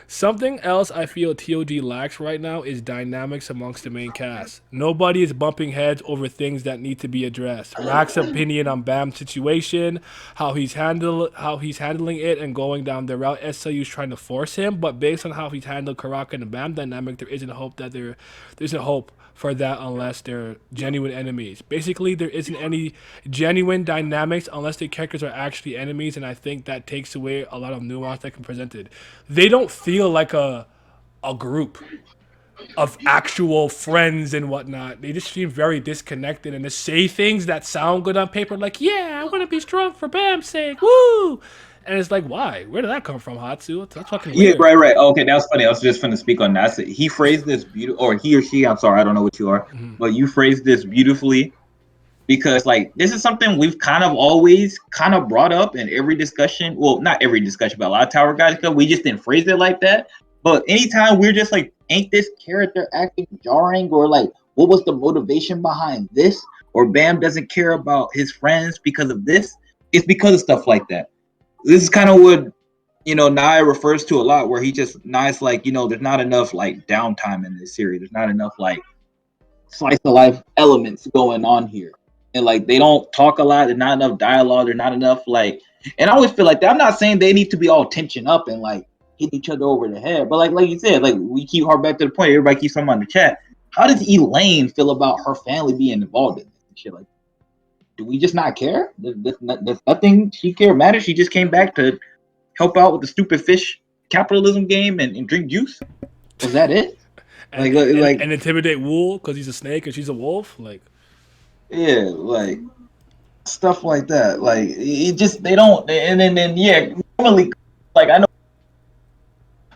Something else I feel TOG lacks right now is dynamics amongst the main cast. Nobody is bumping heads over things that need to be addressed. Rack's opinion on Bam's situation, how he's handling it, and going down the route SLU's trying to force him. But based on how he's handled Karaka and the Bam dynamic, there isn't hope for that unless they're genuine enemies. Basically, there isn't any genuine dynamics unless the characters are actually enemies, and I think that takes away a lot of nuance that can be presented. They don't feel like a group of actual friends and whatnot. They just seem very disconnected and they say things that sound good on paper, like, yeah, I want to be strong for Bam's sake, woo! And it's like, why? Where did that come from, Hatsu? That's fucking Yeah, weird. right, right. Okay, that was funny. I was just going to speak on that. So he phrased this beautiful, or he or she. I'm sorry, I don't know what you are, but you phrased this beautifully because, like, this is something we've kind of always kind of brought up in every discussion. Well, not every discussion, but a lot of Tower Guys, because we just didn't phrase it like that. But anytime we're just like, ain't this character acting jarring, or like, what was the motivation behind this, or Bam doesn't care about his friends because of this, it's because of stuff like that. This is kind of what Naya refers to a lot, where he just Naya's like, there's not enough like downtime in this series. There's not enough like slice of life elements going on here, and like they don't talk a lot. There's not enough dialogue. There's not enough like, and I always feel like that. I'm not saying they need to be all tension up and like hit each other over the head, but like you said, like we keep hard back to the point. Everybody keeps talking about in the chat. How does Elaine feel about her family being involved in this and shit? Like, do we just not care? Does nothing she care matter? She just came back to help out with the stupid fish capitalism game and drink juice. Was that it? And and intimidate Wool because he's a snake and she's a wolf. Like, yeah, like stuff like that. Like it just they don't. And then yeah, normally like I know.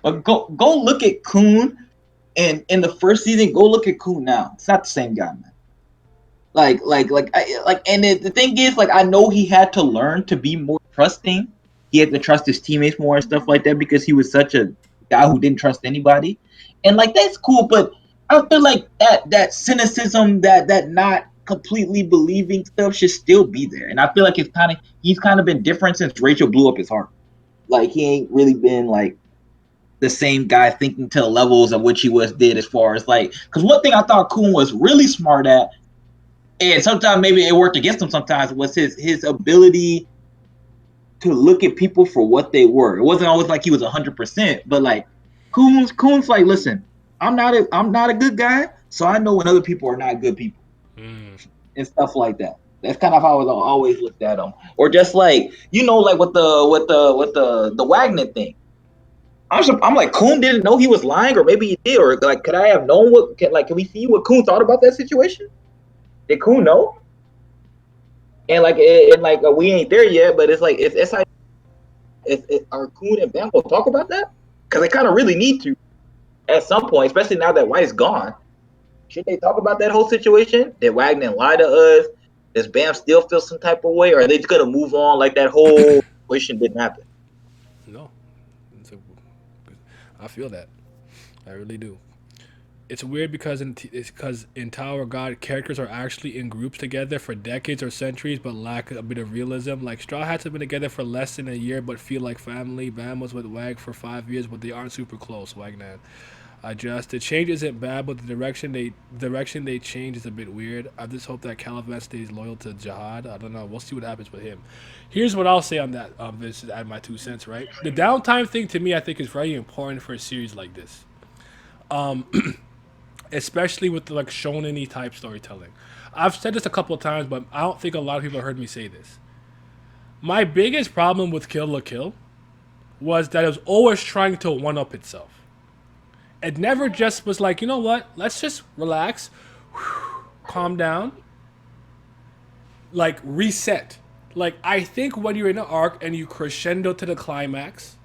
But go look at Coon, and in the first season, go look at Coon now. It's not the same guy, man. And the thing is, like, I know he had to learn to be more trusting. He had to trust his teammates more and stuff like that because he was such a guy who didn't trust anybody. And like that's cool, but I feel like that cynicism, that not completely believing stuff should still be there. And I feel like he's kind of been different since Rachel blew up his heart. Like he ain't really been like the same guy thinking to the levels of which he did as far as like, because one thing I thought Kuhn was really smart at, and sometimes maybe it worked against him sometimes, was his ability to look at people for what they were. It wasn't always like he was 100%, but like Kuhn's like, listen, I'm not a good guy, so I know when other people are not good people and stuff like that. That's kind of how I always looked at him. Or just like like with the Wagner thing. I'm like, Kuhn didn't know he was lying, or maybe he did, or like, could I have known can we see what Kuhn thought about that situation? Did Kuhn know? And like, we ain't there yet, but it's like, are Kuhn and Bam will talk about that? Because they kind of really need to at some point, especially now that White's gone. Should they talk about that whole situation? Did Wagner lie to us? Does Bam still feel some type of way, or are they just gonna move on like that whole situation didn't happen? No, I feel that. I really do. It's weird because in Tower of God, characters are actually in groups together for decades or centuries, but lack a bit of realism. Like Straw Hats have been together for less than a year, but feel like family. Bam was with Wag for 5 years, but they aren't super close. Wagnan. The change isn't bad, but the direction they change is a bit weird. I just hope that Caliban stays loyal to Jihad. I don't know. We'll see what happens with him. Here's what I'll say on that. This is add my 2 cents. Right, the downtime thing to me, I think, is very important for a series like this. Especially with the, like, shonen-y type storytelling. I've said this a couple of times, but I don't think a lot of people have heard me say this. My biggest problem with Kill la Kill was that it was always trying to one-up itself. It never just was like, you know what, let's just relax, calm down, like reset. Like, I think when you're in an arc and you crescendo to the climax,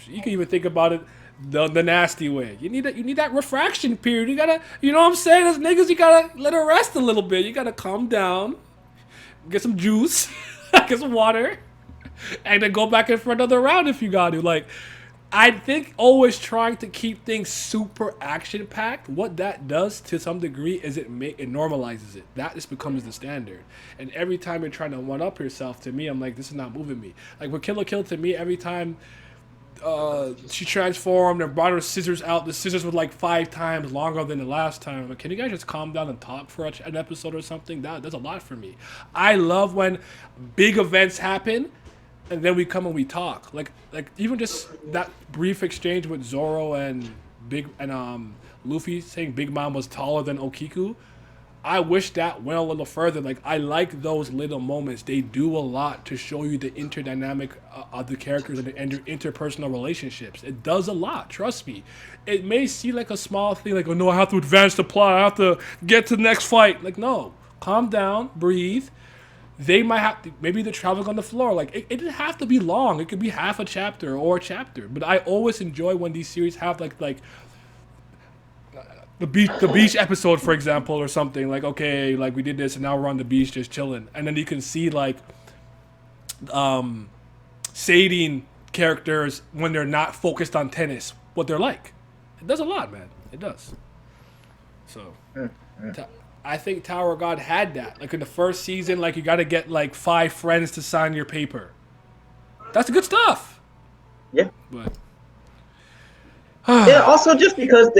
you can even think about it the nasty way. You need that refraction period. You gotta, you know what I'm saying? As niggas, you gotta let her rest a little bit. You gotta calm down, get some juice, get some water, and then go back in for another round if you got to. Like, I think always trying to keep things super action packed. What that does to some degree is it normalizes it. That just becomes the standard. And every time you're trying to one up yourself, to me, I'm like, this is not moving me. Like with Kill la Kill, to me, every time she transformed and brought her scissors out, the scissors were like 5 times longer than the last time. I'm like, can you guys just calm down and talk for an episode or something? That's a lot for me. I love when big events happen and then we come and we talk. Like even just that brief exchange with Zoro and Luffy saying Big Mom was taller than Okiku. I wish that went a little further. Like I like those little moments. They do a lot to show you the interdynamic of the characters and the interpersonal relationships. It does a lot. Trust me. It may seem like a small thing, like, oh no, I have to advance the plot. I have to get to the next fight. Like no, calm down, breathe. They might have to, maybe they're traveling on the floor. Like it didn't have to be long. It could be half a chapter or a chapter. But I always enjoy when these series have like the beach episode, for example, or something. Like okay, like we did this and now we're on the beach just chilling, and then you can see like Sadine characters when they're not focused on tennis, what they're like. It does a lot, man. It does. So. I think Tower of God had that. Like in the first season, like you got to get like 5 friends to sign your paper. That's good stuff. Yeah. But and also just because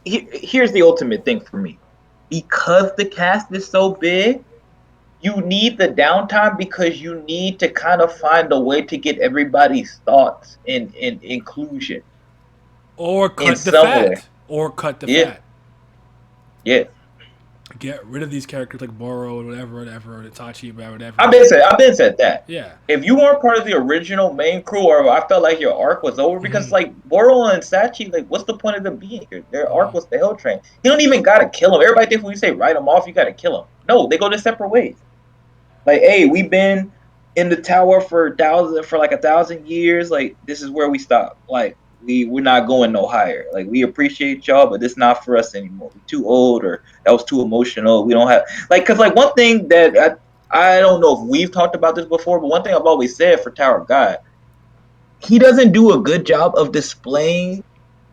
here's the ultimate thing for me, because the cast is so big, you need the downtime because you need to kind of find a way to get everybody's thoughts in inclusion. Or cut the fat. Way. Or cut the fat. Yeah. Get rid of these characters like Boro and whatever, Itachi, whatever. I've been said that. Yeah. If you weren't part of the original main crew, or I felt like your arc was over, because like Boro and Sachi, like what's the point of them being here? Their arc was the Hell Train. You don't even gotta kill them. Everybody thinks when you say write them off, you gotta kill them. No, they go their separate ways. Like, hey, we've been in the tower for like 1,000 years. Like, this is where we stop. Like, we're not going no higher. Like, we appreciate y'all, but this not for us anymore. We're too old, or that was too emotional. We don't have like, cause like one thing that I don't know if we've talked about this before, but one thing I've always said for Tower of God, he doesn't do a good job of displaying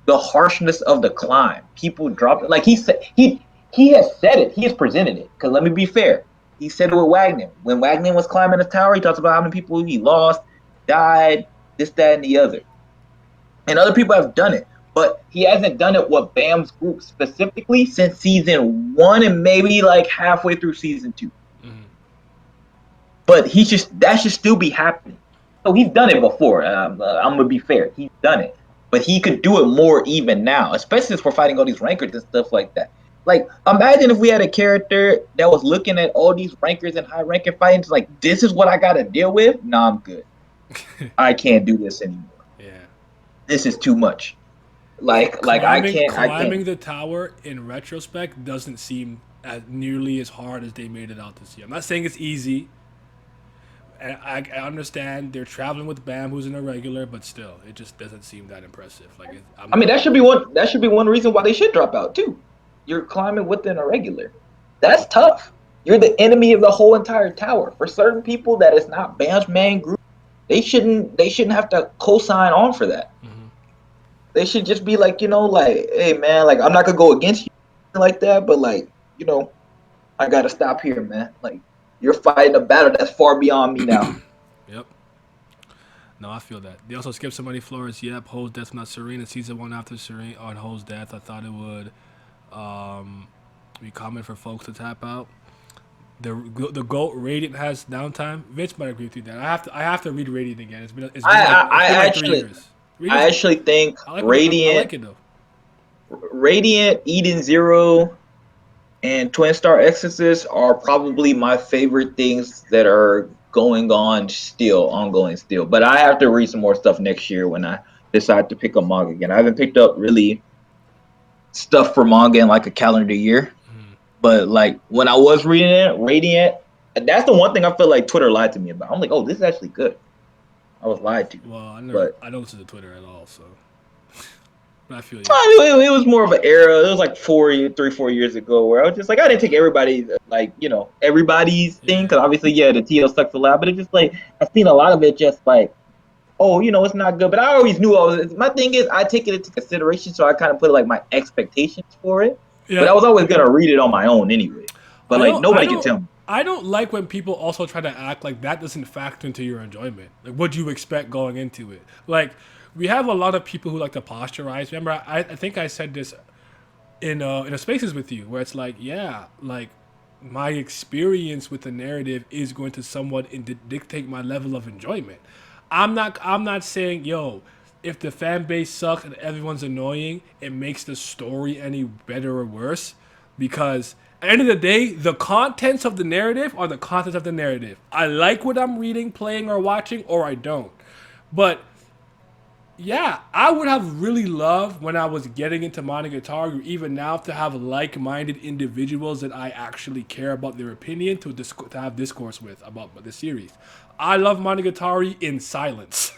the harshness of the climb. People drop it. Like he said, he has said it. He has presented it. Cause let me be fair. He said it with Wagner. When Wagner was climbing the tower, he talks about how many people he lost, died, this, that, and the other. And other people have done it, but he hasn't done it with Baam's group specifically since season 1 and maybe like halfway through season 2. Mm-hmm. But that should still be happening. So he's done it before. I'm gonna be fair, he's done it, but he could do it more even now, especially since we're fighting all these rankers and stuff like that. Like, imagine if we had a character that was looking at all these rankers and high ranking fighting, like, this is what I gotta deal with. Nah, I'm good. I can't do this anymore. This is too much. Like I can't. Climbing the tower in retrospect doesn't seem nearly as hard as they made it out this year. I'm not saying it's easy. And I understand they're traveling with Baam, who's an irregular, but still, it just doesn't seem that impressive. Like, I mean, that should be one reason why they should drop out too. You're climbing with an irregular. That's tough. You're the enemy of the whole entire tower. For certain people, that is not Baam's main group. They shouldn't have to co-sign on for that. Mm-hmm. They should just be like, like, hey man, like I'm not gonna go against you like that, but like, I gotta stop here, man. Like, you're fighting a battle that's far beyond me now. Yep. No, I feel that. They also skipped somebody Flores. Yep, Ho's death not Serene in season 1 after Serene on Ho's death. I thought it would be common for folks to tap out. The GOAT Radiant has downtime. Vince might agree with you that. I have to read Radiant again. It's been like 3 years. I actually think Radiant, I like it though. Radiant, Eden Zero, and Twin Star Exorcist are probably my favorite things that are ongoing still. But I have to read some more stuff next year when I decide to pick up manga again. I haven't picked up really stuff for manga in like a calendar year. But like when I was reading it, Radiant, that's the one thing I feel like Twitter lied to me about. I'm like, oh, this is actually good. I was lied to. Well, I don't listen to Twitter at all, so. But I feel you. It was more of an era. It was like 4 years ago where I was just like, I didn't take everybody's thing, because obviously, the TL sucks a lot. But it's just like I've seen a lot of it just like oh, it's not good. But I always knew I was. My thing is, I take it into consideration, so I kind of put like my expectations for it. But Yeah, I was always gonna read it on my own anyway. But I like don't, I nobody can don't, tell me. I don't like when people also try to act like that doesn't factor into your enjoyment. Like, what do you expect going into it? Like, we have a lot of people who like to posturize. Remember, I think I said this in a spaces with you, where it's like, yeah, like my experience with the narrative is going to somewhat dictate my level of enjoyment. I'm not saying, yo, if the fan base sucks and everyone's annoying, it makes the story any better or worse, because at the end of the day, the contents of the narrative are the contents of the narrative. I like what I'm reading, playing, or watching, or I don't. But yeah, I would have really loved when I was getting into Monogatari, or even now, to have like-minded individuals that I actually care about their opinion to have discourse with about the series. I love Monogatari in silence.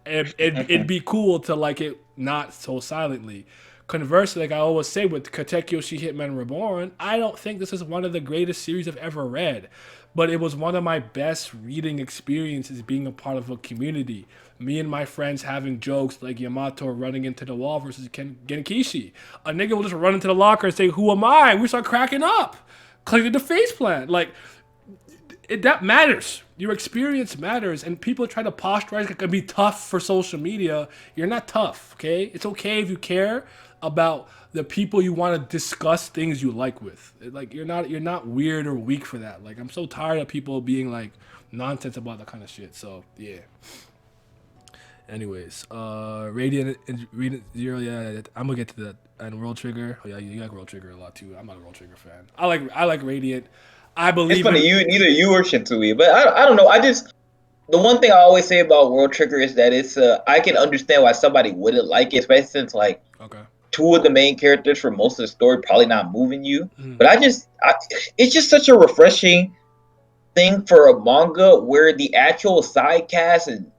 It'd be cool to like it not so silently. Conversely, like I always say with Katekyoshi Hitman Reborn, I don't think this is one of the greatest series I've ever read, but it was one of my best reading experiences being a part of a community. Me and my friends having jokes like Yamato running into the wall versus Genkishi. A nigga will just run into the locker and say, "Who am I?" And we start cracking up, clicking the face plant. Like, that matters. Your experience matters, and people try to posturize like it can be tough for social media. You're not tough, okay? It's okay if you care about the people you want to discuss things you like with. Like, you're not weird or weak for that. Like, I'm so tired of people being like nonsense about that kind of shit. So yeah. Anyways, Radiant Zero. Yeah, I'm gonna get to that. And World Trigger. Oh yeah, you like World Trigger a lot too. I'm not a World Trigger fan. I like Radiant. I It's believe funny, in. neither you or Shintui, but I don't know. I just the one thing I always say about World Trigger is that it's I can understand why somebody wouldn't like it, especially since like Okay. two of the main characters for most of the story probably not moving you. But it's just such a refreshing thing for a manga where the actual side cast and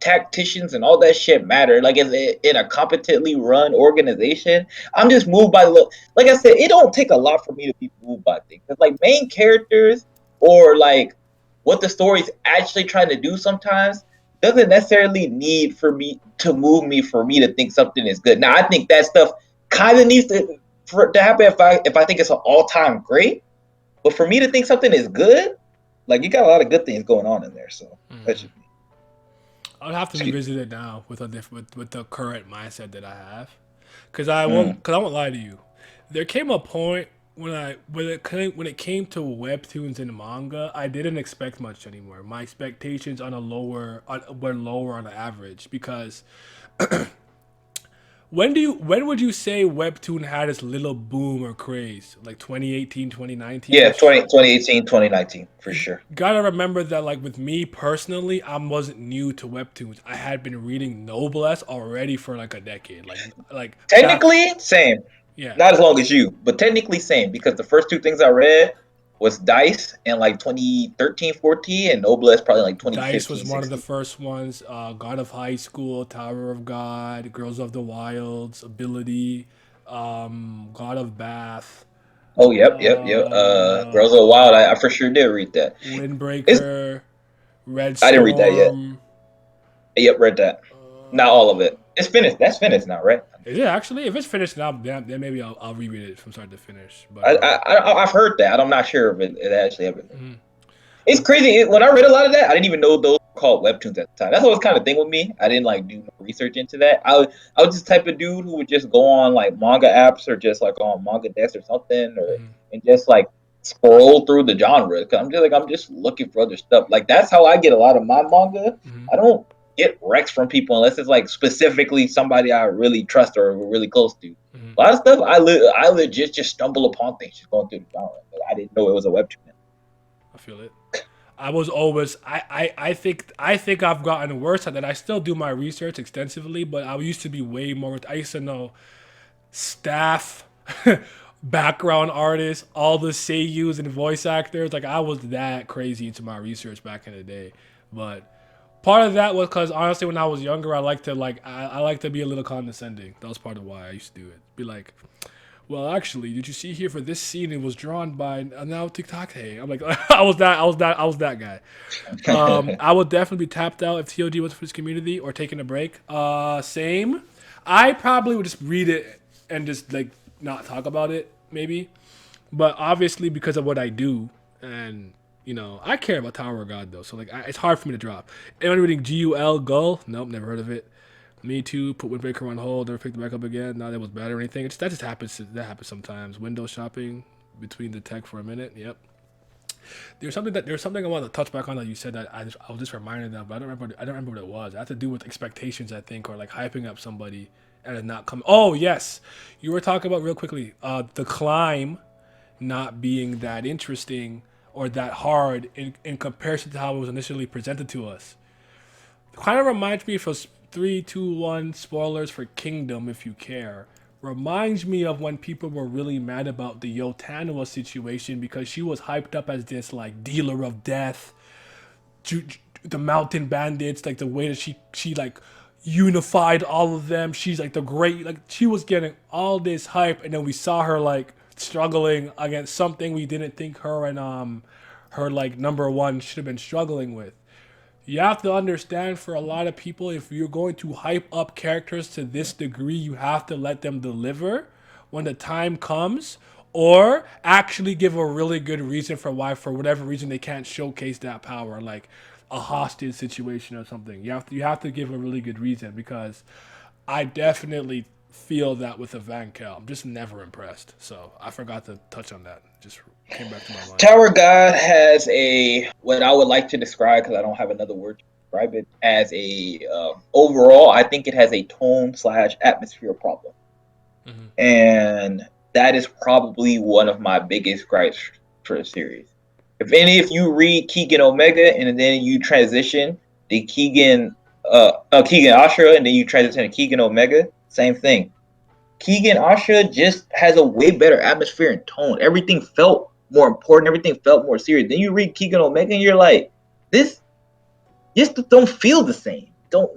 tacticians and all that shit matter. Like in a competently run organization, I'm just moved by look. Like I said, it don't take a lot for me to be moved by things. Cause like main characters or like what the story's actually trying to do sometimes doesn't necessarily need for me to move me for me to think something is good. Now I think that stuff kind of needs to happen if I think it's an all time great. But for me to think something is good, like you got a lot of good things going on in there. So that's just me. I'll have to Excuse revisit it now with a with the current mindset that I have, me. because I won't lie to you. There came a point when it came to webtoons and manga, I didn't expect much anymore. My expectations were lower on average, because when would you say webtoon had its little boom or craze? Like 2018, 2019 Yeah, ish? 2018, 2019 for sure. Gotta remember that, like, with me personally, I wasn't new to webtoons. I had been reading Noblesse already for like a decade. Like back, Technically, same. yeah. Not as long as you, but technically same because the first two things I read was Dice in like 2013, 14, and Noblesse probably like Dice 2015, was one of the 16. first ones. God of High School, Tower of God, Girls of the Wilds, Ability, God of Bath, Oh, yep. Girls of the Wild, I for sure did read that. It's Windbreaker, Red I didn't read that yet. Storm. Yep, read that. Not all of it. It's finished. That's finished now, right? Is it actually? If it's finished now, then maybe I'll reread it from start to finish. But I've heard that. I'm not sure if it actually ever. It's crazy. When I read a lot of that, I didn't even know those were called webtoons at the time. That's always kind of thing with me. I didn't like do no research into that. I was just the type of dude who would just go on like manga apps or just like on manga desk or something, or and just like scroll through the genre. Cause I'm just looking for other stuff. Like that's how I get a lot of my manga. I don't get recs from people unless it's like specifically somebody I really trust or really close to. A lot of stuff I legit just stumble upon things just going through the genre. Like, I didn't know it was a webtoon. I feel it. I was always I think I've gotten worse at that. I still do my research extensively, but I used to be way more. I used to know staff, background artists, all the seiyus and voice actors. Like, I was that crazy into my research back in the day. But part of that was because honestly, when I was younger, I like to be a little condescending. That was part of why I used to do it. Be like, Well, actually, did you see here for this scene? It was drawn by now TikTok. Hey, I'm like, I was that guy. I would definitely be tapped out if TOG was for this community or taking a break. Same. I probably would just read it and just like not talk about it, maybe. But obviously, because of what I do, and I care about Tower of God though, so like it's hard for me to drop. Anyone reading GUL Gull? Nope, never heard of it. Me too. Put Windbreaker on hold. Never picked it back up again. Not that it was bad or anything. That just happens. That happens sometimes. Window shopping between the tech for a minute. Yep. There's something I wanted to touch back on that you said that I was just reminded of, but I don't remember what it was. It had to do with expectations, I think, or like hyping up somebody and it not come. Oh yes, you were talking about real quickly the climb not being that interesting or that hard in comparison to how it was initially presented to us. It kind of reminds me of 3, 2, 1 spoilers for Kingdom, if you care. Reminds me of when people were really mad about the Yotanua situation because she was hyped up as this like dealer of death, the mountain bandits, like the way that she like unified all of them. She's like the great, like she was getting all this hype, and then we saw her like struggling against something we didn't think her and her like number one should have been struggling with. You have to understand, for a lot of people, if you're going to hype up characters to this degree, you have to let them deliver when the time comes, or actually give a really good reason for why, for whatever reason, they can't showcase that power, like a hostage situation or something. You have to give a really good reason, because I definitely feel that with a Van Kel. I'm just never impressed. So I forgot to touch on that. Just came back to my mind. Tower God has a what I would like to describe, because I don't have another word to describe it, as a overall. I think it has a tone slash atmosphere problem, and that is probably one of my biggest gripes for the series. If you read Keegan Omega and then you transition to Keegan Ashura and then you transition to Keegan Omega, same thing. Keegan Ashura just has a way better atmosphere and tone. Everything felt more important. Everything felt more serious. Then you read Keegan Omega and you're like, this just don't feel the same. Don't.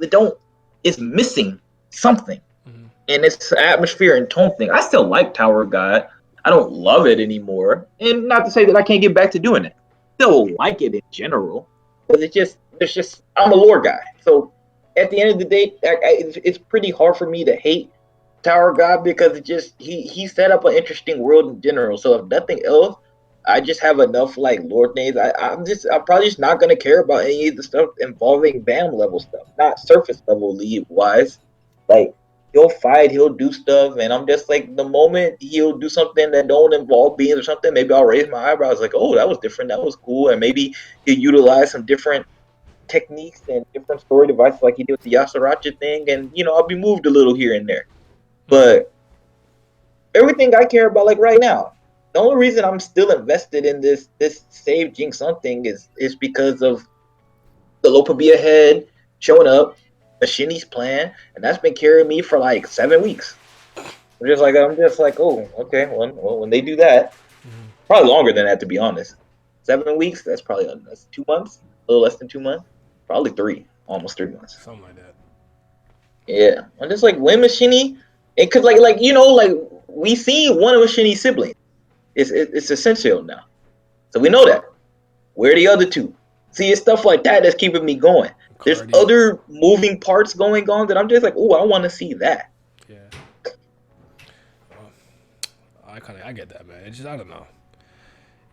It's missing something, and it's an atmosphere and tone thing. I still like Tower of God. I don't love it anymore, and not to say that I can't get back to doing it. Still like it in general, but it's just I'm a lore guy. So at the end of the day, it's pretty hard for me to hate Tower God, because he set up an interesting world in general. So if nothing else, I just have enough like lore things. I'm probably just not gonna care about any of the stuff involving BAM level stuff, not surface level league wise. Like he'll fight, he'll do stuff, and I'm just like, the moment he'll do something that don't involve beams or something, maybe I'll raise my eyebrows like, oh, that was different, that was cool, and maybe he'll utilize some different techniques and different story devices like he did with the Yasaracha thing, and I'll be moved a little here and there. But everything I care about, like right now, the only reason I'm still invested in this Save Jinx Sun thing is because of the Lopabia head showing up, Machini's plan, and that's been carrying me for like 7 weeks. I'm just like, oh, okay. When they do that, probably longer than that, to be honest. 7 weeks. That's probably that's 2 months, a little less than 2 months, probably three, almost 3 months. Something like that. Yeah, I'm just like, when Machini, it could like we see one of Machini's siblings. It's essential now, so we know that. Where are the other two? See, it's stuff like that that's keeping me going. There's Cardi. other moving parts going on that I'm just like, oh, I want to see that. Yeah. I get that, man. I don't know.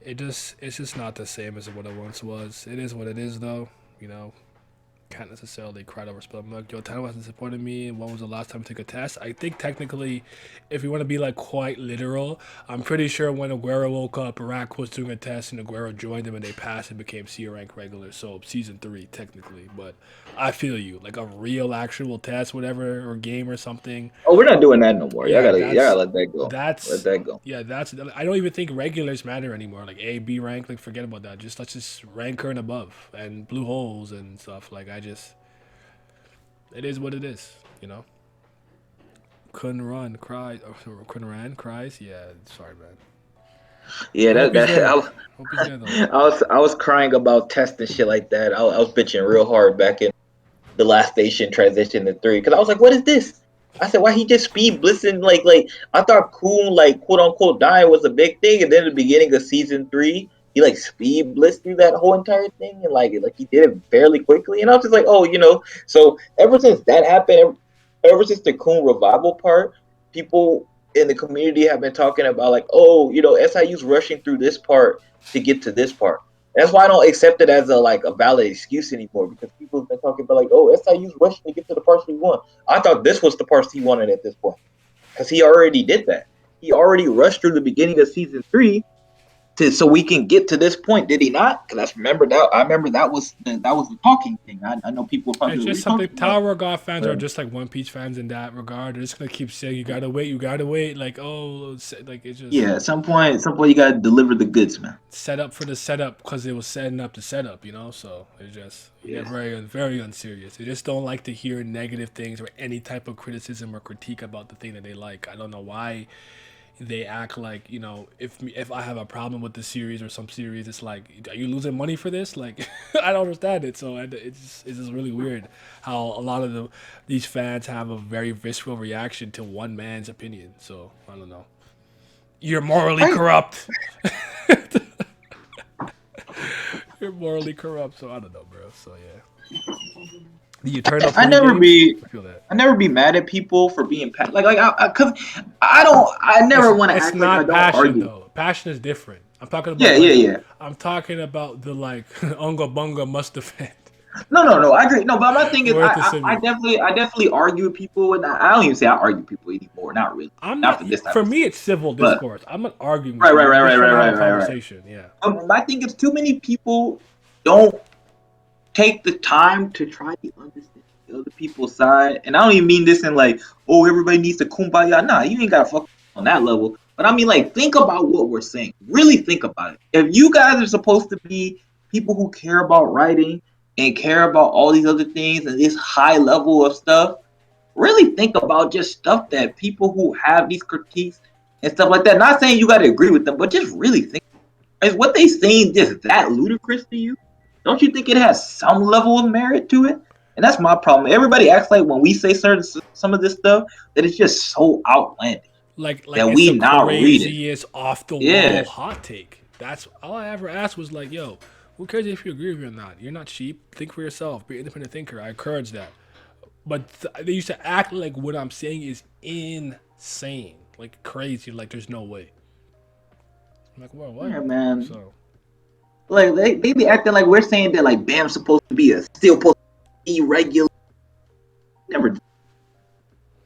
It's just not the same as what it once was. It is what it is, though. Can't necessarily cry over spilled milk. Yo, Tano hasn't supported me. When was the last time I took a test? I think technically, if you want to be like quite literal, I'm pretty sure when Aguero woke up, Iraq was doing a test and Aguero joined him and they passed and became C rank regular. So season 3 technically, but I feel you, like a real actual test, whatever, or game or something. Oh, we're not doing that no more. Yeah, Y'all gotta let that go. That's Let that go. yeah. I don't even think regulars matter anymore. Like A, B rank, like forget about that. Let's just rank her and above and blue holes and stuff. Like it is what it is. Couldn't run, cries. Couldn't run, cries. Yeah, sorry, man. Yeah, Hope he's there. I, Hope he's there though. I was crying about tests and shit like that. I was bitching real hard back in the last station transition to 3, because I was like, what is this? I said, why he just speed blitzing? Like I thought Coon like quote unquote dying was a big thing, and then at the beginning of season 3, he like speed blitzed through that whole entire thing, and like he did it fairly quickly. And I was just like, oh, So ever since that happened, ever since the Coon revival part, people in the community have been talking about like, oh, SIU's rushing through this part to get to this part. That's why I don't accept it as a valid excuse anymore, because people have been talking about like, oh, SIU's rushing to get to the parts we want. I thought this was the parts he wanted at this point, because he already did that. He already rushed through the beginning of season 3 so we can get to this point. Did he not? Because I remember that was the talking thing. I know people probably It's what are just you something talking about? Tower God fans are But just like One Piece fans in that regard. They're just gonna keep saying you gotta wait, you gotta wait. Like like it's just yeah, at some point you gotta deliver the goods, man. set up for the setup because it was setting up the setup, you know. So it's just they're Yeah. very unserious. They just don't like to hear negative things or any type of criticism or critique about the thing that they like. I don't know why they act like if I have a problem with the series or some series, it's like, are you losing money for this? Like I don't understand it. So it's just really weird how a lot of these fans have a very visceral reaction to one man's opinion. So I don't know. You're morally Right. corrupt. You're morally corrupt. So I don't know, bro. So yeah, the eternal I 20 never games. be I feel that. I never be mad at people for being like cause I It's never want to it's act like I not don't passion argue. though. Passion is different. I'm talking Yeah, about yeah, like yeah. I'm talking about the like unga bunga must defend No, no, no. I agree. No, but my thing is, worth the I definitely argue with people, and I don't even say I argue with people anymore. Not really. I'm Not not for this type for of me stuff. it's civil But discourse. I'm not arguing right, with right, you. right, I'm right, just right, trying to have right, a right, right. conversation. Yeah. My thing is, too many people don't take the time to try to understand the other people's side. And I don't even mean this in like, oh, everybody needs to kumbaya. Nah, you ain't gotta fuck on that level. But I mean, like, think about what we're saying. Really think about it. If you guys are supposed to be people who care about writing and care about all these other things and this high level of stuff, really think about just stuff that people who have these critiques and stuff like that. Not saying you got to agree with them, but just really think. Is what they saying just that ludicrous to you? Don't you think it has some level of merit to it? And that's my problem. Everybody acts like when we say some of this stuff that it's just so outlandish Like that it's the we not read it. craziest off the Yeah, wall hot take. That's all I ever asked was like, yo, who cares if you agree with me or not? You're not cheap. Think for yourself. Be an independent thinker. I encourage that. But they used to act like what I'm saying is insane, like crazy, like there's no way. I'm like, well, what? yeah, man. So Like they be acting like we're saying that like Bam's supposed to be a still supposed to be irregular. Never.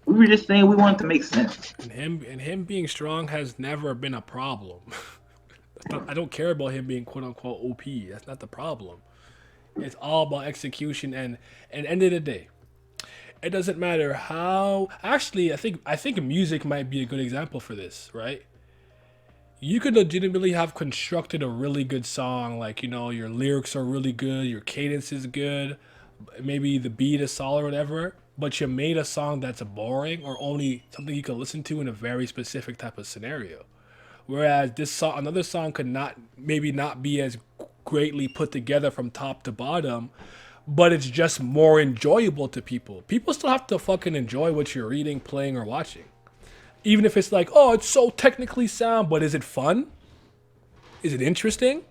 We were just saying we wanted to make sense. and him being strong has never been a problem. I don't care about him being quote unquote OP. That's not the problem. It's all about execution and end of the day, it doesn't matter how. Actually, I think music might be a good example for this, right? You could legitimately have constructed a really good song, like your lyrics are really good, your cadence is good, maybe the beat is solid or whatever, but you made a song that's boring or only something you can listen to in a very specific type of scenario. Whereas this song, another song could not maybe not be as greatly put together from top to bottom, but it's just more enjoyable to people. People still have to fucking enjoy what you're reading, playing, or watching. Even if it's like, oh, it's so technically sound, but is it fun? Is it interesting?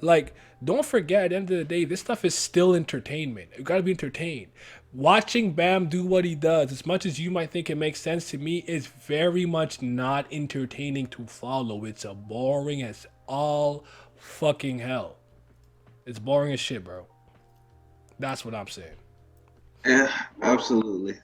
Like, don't forget, at the end of the day, this stuff is still entertainment. You gotta be entertained. Watching Bam do what he does, as much as you might think it makes sense to me, is very much not entertaining to follow. It's a boring as all fucking hell. It's boring as shit, bro. That's what I'm saying. Yeah, absolutely.